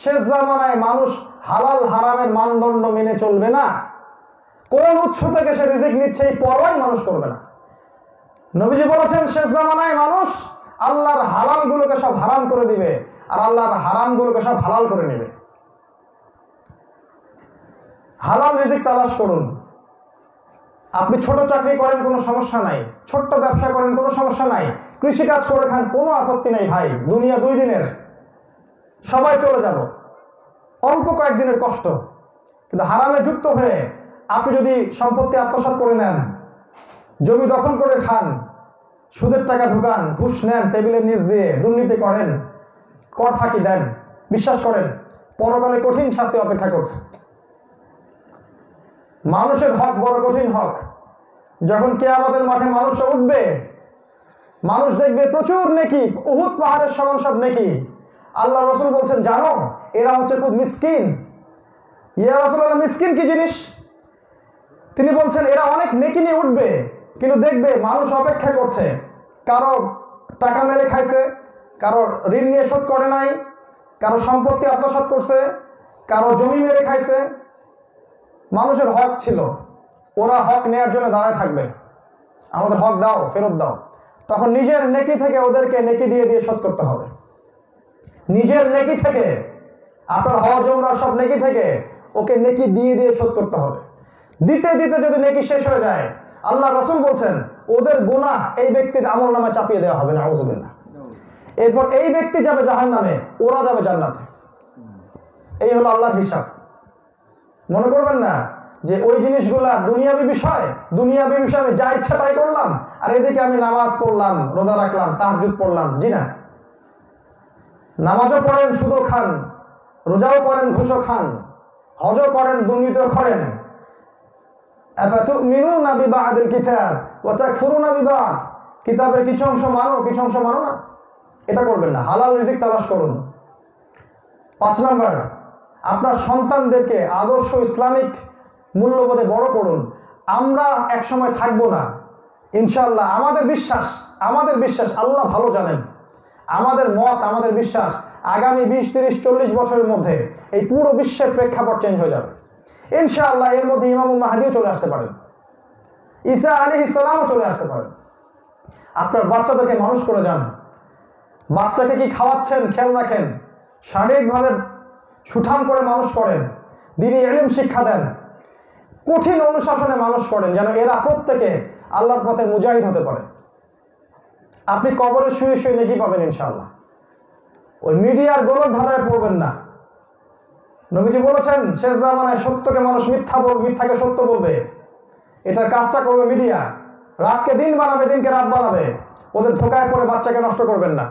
S1: শেষ জামানায় মানুষ হালাল হারামের মানদণ্ড মেনে চলবে না, কোন উৎস থেকে সে রিজিক নিচ্ছে এই পরোয়াই মানুষ করবে না। নবীজি বলেছেন শেষ জামানায় মানুষ আল্লাহর হালাল গুলোকে সব হারাম করে দিবে আর আল্লাহর হারাম গুলোকে সব হালাল করে নেবে। হালাল রিজিক তালাশ করুন। আপনি ছোট চাকরি করেন কোনো সমস্যা নাই, ছোট্ট ব্যবসা করেন কোনো সমস্যা নাই, কৃষিকাজ করে খান কোনো আপত্তি নাই ভাই, দুনিয়া 2 দিনের, সবাই চলে যাব, অল্প কয়েকদিনের কষ্ট। কিন্তু হারামে যুক্ত হয়ে আপনি যদি সম্পত্তি আত্মসাৎ করে নেন, জমি দখল করে খান, সুদের টাকা ঢুকান, ঘুষ নেন টেবিলের নিচ দিয়ে, দুর্নীতি করেন, কর ফাঁকি দেন, বিশ্বাস করেন পরকালে কঠিন শাস্তি অপেক্ষা করছে। মানুষের হক বড় কঠিন হক। যখন কিয়ামতের মাঠে মানুষ উঠবে, মানুষ দেখবে প্রচুর নেকি, উহুদ পাহাড়ের সমান সব নেকি। আল্লাহ রাসূল বলছেন জানো এরা হচ্ছে খুব মিসকিন। ইয়া রাসূলুল্লাহ, মিসকিন কি জিনিস? তিনি বলছেন এরা অনেক নেকি নিয়ে উঠবে, কিন্তু দেখবে মানুষ অপেক্ষা করছে, কারো টাকা মেরে খাইছে, কারো ঋণ নিয়ে শোধ করে নাই, কারো সম্পত্তি আত্মসাৎ করছে, কারো জমি মেরে খাইছে। মানুষের হক ছিল, ওরা হক নেয়ার জন্য দাঁড়ায় থাকবে, আমাদের হক দাও, ফেরত দাও। তখন নিজের নেকি থেকে ওদেরকে নেকি দিয়ে দিয়ে শোধ করতে হবে। নিজের নেকি থেকে, আপনার হজ উমরা সব নেকি থেকে ওকে নেকি দিয়ে দিয়ে শোধ করতে হবে। দিতে দিতে যদি নেকি শেষ হয়ে যায়, আল্লাহ রাসূল বলছেন ওদের গুনাহ এই ব্যক্তির আমলনামায় চাপিয়ে দেওয়া হবে না, নাউযুবিল্লাহ। এরপর এই ব্যক্তি যাবে জাহান্নামে, ওরা যাবে জান্নাতে। এই হলো আল্লাহর হিসাব। মনে করবেন না যে ওই জিনিসগুলা দুনিয়াবী বিষয় আমি যা ইচ্ছা তাই করলাম, আর এদিকে আমি নামাজ পড়লাম, রোজা রাখলাম, তাহাজ্জুদ পড়লাম। জি না, নামাজও পড়েন, সুদও খান, রোজাও করেন, ঘুষও খান, হজও করেন, দুর্নীতিও করেন। আফাতুমিনুনা বিবাদিল কিতাব ওয়া তাকফুরুনা বিবাদ, কিতাবের কিছু অংশ মানো, কিছু অংশ মানো না, এটা করবেন না। হালাল রিজিক তালাশ করুন। 5 নম্বর, আপনার সন্তানদেরকে আদর্শ ইসলামিক মূল্যবোধে বড় করুন। আমরা এক সময় থাকবো না ইনশাআল্লাহ। আমাদের বিশ্বাস আল্লাহ ভালো জানেন। আমাদের মত, আমাদের বিশ্বাস আগামী 20, 30, 40 বছরের মধ্যে এই পুরো বিশ্বের প্রেক্ষাপট চেঞ্জ হয়ে যাবে ইনশাআল্লাহ। এর মধ্যে ইমামুল মাহদিও চলে আসতে পারেন, ঈসা আলাইহিস সালামও চলে আসতে পারেন। আপনার বাচ্চাদেরকে মানুষ করে যান। বাচ্চাকে কি খাওয়াচ্ছেন খেয়াল রাখেন, শারীরিকভাবে সুঠাম করে মানুষ করেন, দ্বীনি ইলম শিক্ষা দেন, কঠিন অনুশাসনে মানুষ করেন, যেন এরা প্রত্যেকে আল্লাহর পথে মুজাহিদ হতে পারে। আপনি কবরে শুয়ে শুয়ে নেকি পাবেন ইনশাআল্লাহ। ওই মিডিয়ার গোলক ধাঁধায় পড়বেন না। নবীজি বলেছেন শেষ জামানায় সত্যকে মানুষ মিথ্যা বলবে, মিথ্যাকে সত্য বলবে। এটার কাজটা করবে মিডিয়া। রাতকে দিন বানাবে, দিনকে রাত বানাবে। ওদের ধোকায় পড়ে বাচ্চাকে নষ্ট করবেন না।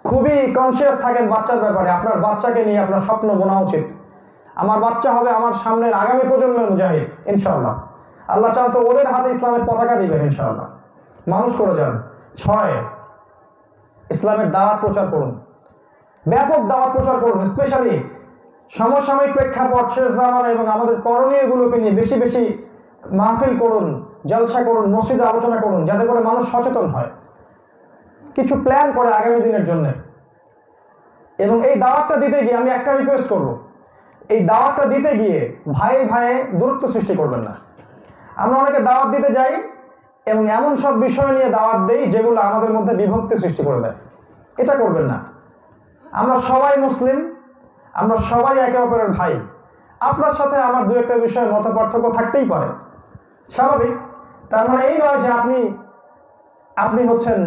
S1: খুবই কনসিয়াস থাকেন বাচ্চার ব্যাপারে। আপনার বাচ্চাকে নিয়ে আপনার স্বপ্ন বোনা উচিত। আমার বাচ্চা হবে আমার সামনের আগামী প্রজন্মের মুজাহিদ ইনশাআল্লাহ। আল্লাহ চান তো ওদের হাতে ইসলামের পতাকা দিবেন ইনশাআল্লাহ। মানুষ করে যান। 6, ইসলামের দাওয়াত প্রচার করুন, ব্যাপক দাওয়াত প্রচার করুন। স্পেশালি সমসাময়িক প্রেক্ষাপট, শেষ জামানা এবং আমাদের করণীয়গুলোকে নিয়ে বেশি বেশি মাহফিল করুন, জলসা করুন, মসজিদে আলোচনা করুন, যাতে করে মানুষ সচেতন হয়, কিছু প্ল্যান করে আগামী দিনের জন্য। এবং এই দাওয়াতটা দিতে গিয়ে আমি একটা রিকোয়েস্ট করব, এই দাওয়াতটা দিতে গিয়ে ভাইয়ে ভাইয়ে দূরত্ব সৃষ্টি করবেন না। আমরা অনেকে দাওয়াত দিতে যাই এবং এমন সব বিষয় নিয়ে দাওয়াত দেই যেগুলো আমাদের মধ্যে বিভক্তি সৃষ্টি করে দেয়। এটা করবেন না। আমরা সবাই মুসলিম, আমরা সবাই একে অপরের ভাই। আপনার সাথে আমার দু একটা বিষয়ে মত পার্থক্য থাকতেই পারে, স্বাভাবিক। তার মানে এই নয় যে আপনি হচ্ছেন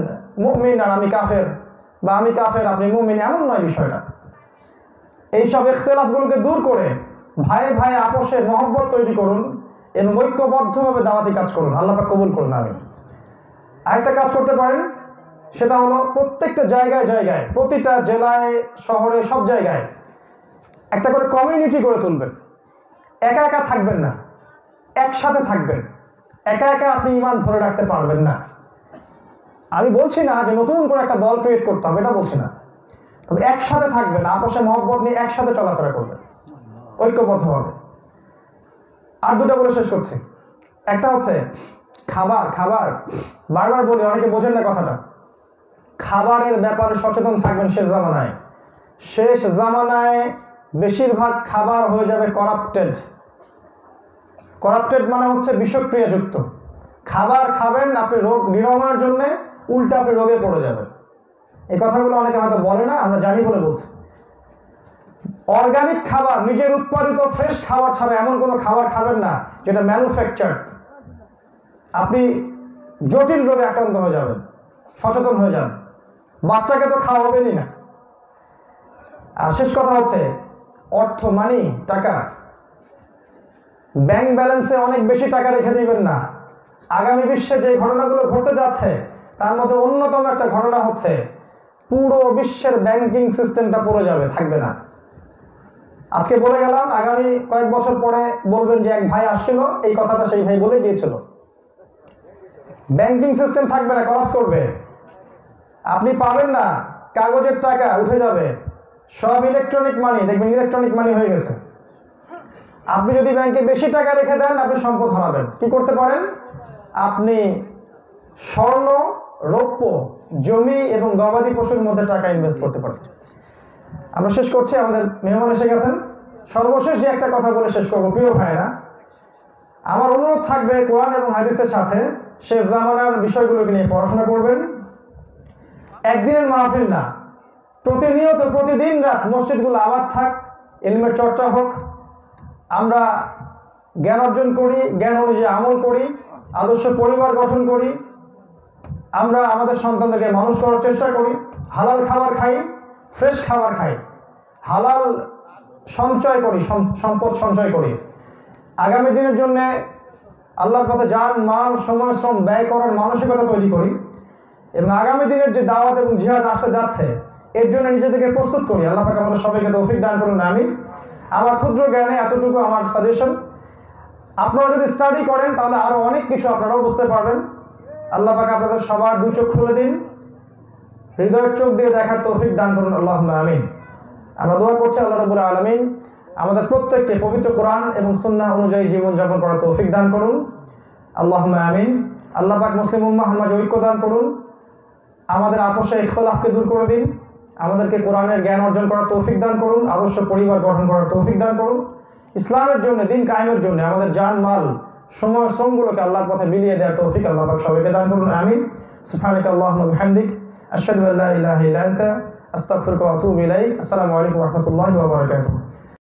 S1: মুমিন আর আমি কাফের, বা আমি কাফের আপনি মুমিন, এমন নয় বিষয়টা। এইসব ইখতিলাফগুলোকে দূর করে ভাইয়ে ভাইয়ে আপোষে মহব্বত তৈরি করুন এবং ঐক্যবদ্ধভাবে দাওয়াতি কাজ করুন। আল্লাহ পাক কবুল করুন। আমি আরেকটা কাজ করতে পারেন, সেটা হলো প্রত্যেকটা জায়গায় জায়গায়, প্রতিটা জেলায়, শহরে, সব জায়গায় একটা করে কমিউনিটি গড়ে তুলবেন। একা একা থাকবেন না, একসাথে থাকবেন। একা একা আপনি ঈমান ধরে রাখতে পারবেন না। আমি বলছি না যে নতুন করে একটা দল ক্রিয়েট করতে হবে, এটা বলছি না। তবে একসাথে থাকবেন, আপোষে মহব্বত নিয়ে একসাথে চলাফেরা করবেন ঐক্যবদ্ধভাবে। আর দুটো বলে শেষ করছি। একটা হচ্ছে খাবার। বারবার বলি, অনেকে বোঝেন না কথাটা। খাবারের ব্যাপারে সচেতন থাকবেন। শেষ জামানায় বেশিরভাগ খাবার হয়ে যাবে করাপ্টেড মানে হচ্ছে বিষক্রিয়াযুক্ত। খাবার খাবেন আপনি রোগ নিরাময়ের জন্য, উল্টা আপনি রোগে পড়ে যাবেন। এই কথাগুলো অনেকে হয়তো বলে না, আমরা জানি বলে বলছি। অর্গানিক খাবার, নিজের উৎপাদিত ফ্রেশ খাবার ছাড়া এমন কোনো খাবার খাবেন না যেটা ম্যানুফ্যাকচার্ড। আপনি জটিল রোগে আক্রান্ত হয়ে যাবেন। সচেতন হয়ে যান। বাচ্চাকে তো খাওয়াবেনই না। আর শেষ কথা হচ্ছে অর্থ, মানি, টাকা। ব্যাংক ব্যালেন্সে অনেক বেশি টাকা রেখে দিবেন না। আগামী বিশ্বে যে ঘটনাগুলো ঘটতে যাচ্ছে তার মধ্যে অন্যতম একটা ঘটনা হচ্ছে পুরো বিশ্বের ব্যাংকিং সিস্টেমটা পড়ে যাবে, থাকবে না। আজকে বলে গেলাম, আগামী কয়েক বছর পরে বলবেন যে এক ভাই আসছিল, এই কথাটা সেই ভাই বলে গিয়েছিল। ব্যাংকিং সিস্টেম থাকবে না, কলাপস করবে। আপনি পাবেন না, কাগজের টাকা উঠে যাবে, সব ইলেকট্রনিক মানি। দেখবেন ইলেকট্রনিক মানি হয়ে গেছে। আপনি যদি ব্যাংকে বেশি টাকা রেখে দেন আপনি সম্পদ হারাবেন। কি করতে পারেন? আপনি স্বর্ণ, রৌপ্য, জমি এবং গবাদি পশুর মধ্যে টাকা ইনভেস্ট করতে পারেন। আমরা শেষ করছি, আমাদের মেহমান এসে গেছেন। সর্বশেষ যে একটা কথা বলে শেষ করবো, প্রিয় ভাইয়েরা, আমার অনুরোধ থাকবে কোরআন এবং হাদিসের সাথে শেষ জামানার বিষয়গুলোকে নিয়ে পড়াশোনা করবেন। একদিনের মাহফিল না, প্রতিনিয়ত প্রতিদিন রাত মসজিদগুলো আবাদ থাক, ইলমের চর্চা হোক, আমরা জ্ঞান অর্জন করি, জ্ঞান অনুযায়ী আমল করি, আদর্শ পরিবার গঠন করি, আমরা আমাদের সন্তানদেরকে মানুষ করার চেষ্টা করি, হালাল খাবার খাই, ফ্রেশ খাবার খাই, হালাল সঞ্চয় করি, সম্পদ সঞ্চয় করি। আগামী দিনের জন্য আল্লাহর পথে জান মাল সময় শ্রম ব্যয় করার মানসিকতা তৈরি করি এবং আগামী দিনের যে দাওয়াত এবং জিহাদ আসতে যাচ্ছে এর জন্য নিজেদেরকে প্রস্তুত করি। আল্লাহ পাক আমাদের সবাইকে তৌফিক দান করুন, আমিন। আমার ক্ষুদ্র জ্ঞানে এতটুকু আমার সাজেশন। আপনারা যদি স্টাডি করেন তাহলে আরো অনেক কিছু আপনারাও বুঝতে পারবেন। আল্লাহ পাক আপনাদের সবার দুই চোখ খুলে দিন, হৃদয়ের চোখ দিয়ে দেখার তৌফিক দান করুন, আল্লাহুম্মা আমিন। আমরা দোয়া করছি আল্লাহ রাব্বুল আলামিন আমাদের প্রত্যেককে পবিত্র কোরআন এবং সুন্নাহ অনুযায়ী জীবনযাপন করার তৌফিক দান করুন, আল্লাহুম্মা আমিন। আল্লাহ পাক মুসলিম উম্মাহর মাঝে ঐক্য দান করুন, আমাদের আপোষে ইখতিলাফকে দূর করে দিন, আমাদেরকে কোরআনের জ্ঞান অর্জন করার তৌফিক দান করুন, আদর্শ পরিবার গঠন করার তৌফিক দান করুন। ইসলামের জন্য, দিন কায়েমের জন্য আমাদের জান মাল সময় শ্রমগুলোকে আল্লাহর পথে বিলিয়ে দেওয়ার তৌফিক আল্লাহ পাক সবাইকে দান করুন, আমিন। সুবহানাকা আল্লাহুম্মা ওয়া বিহামদিক আশহাদু আল্লা ইলাহা ইল্লা আনতা আস্তাগফিরুকা ওয়া আতুবু ইলাইক। আসসালামু আলাইকুম ওয়া রাহমাতুল্লাহি ওয়া বারাকাতুহু।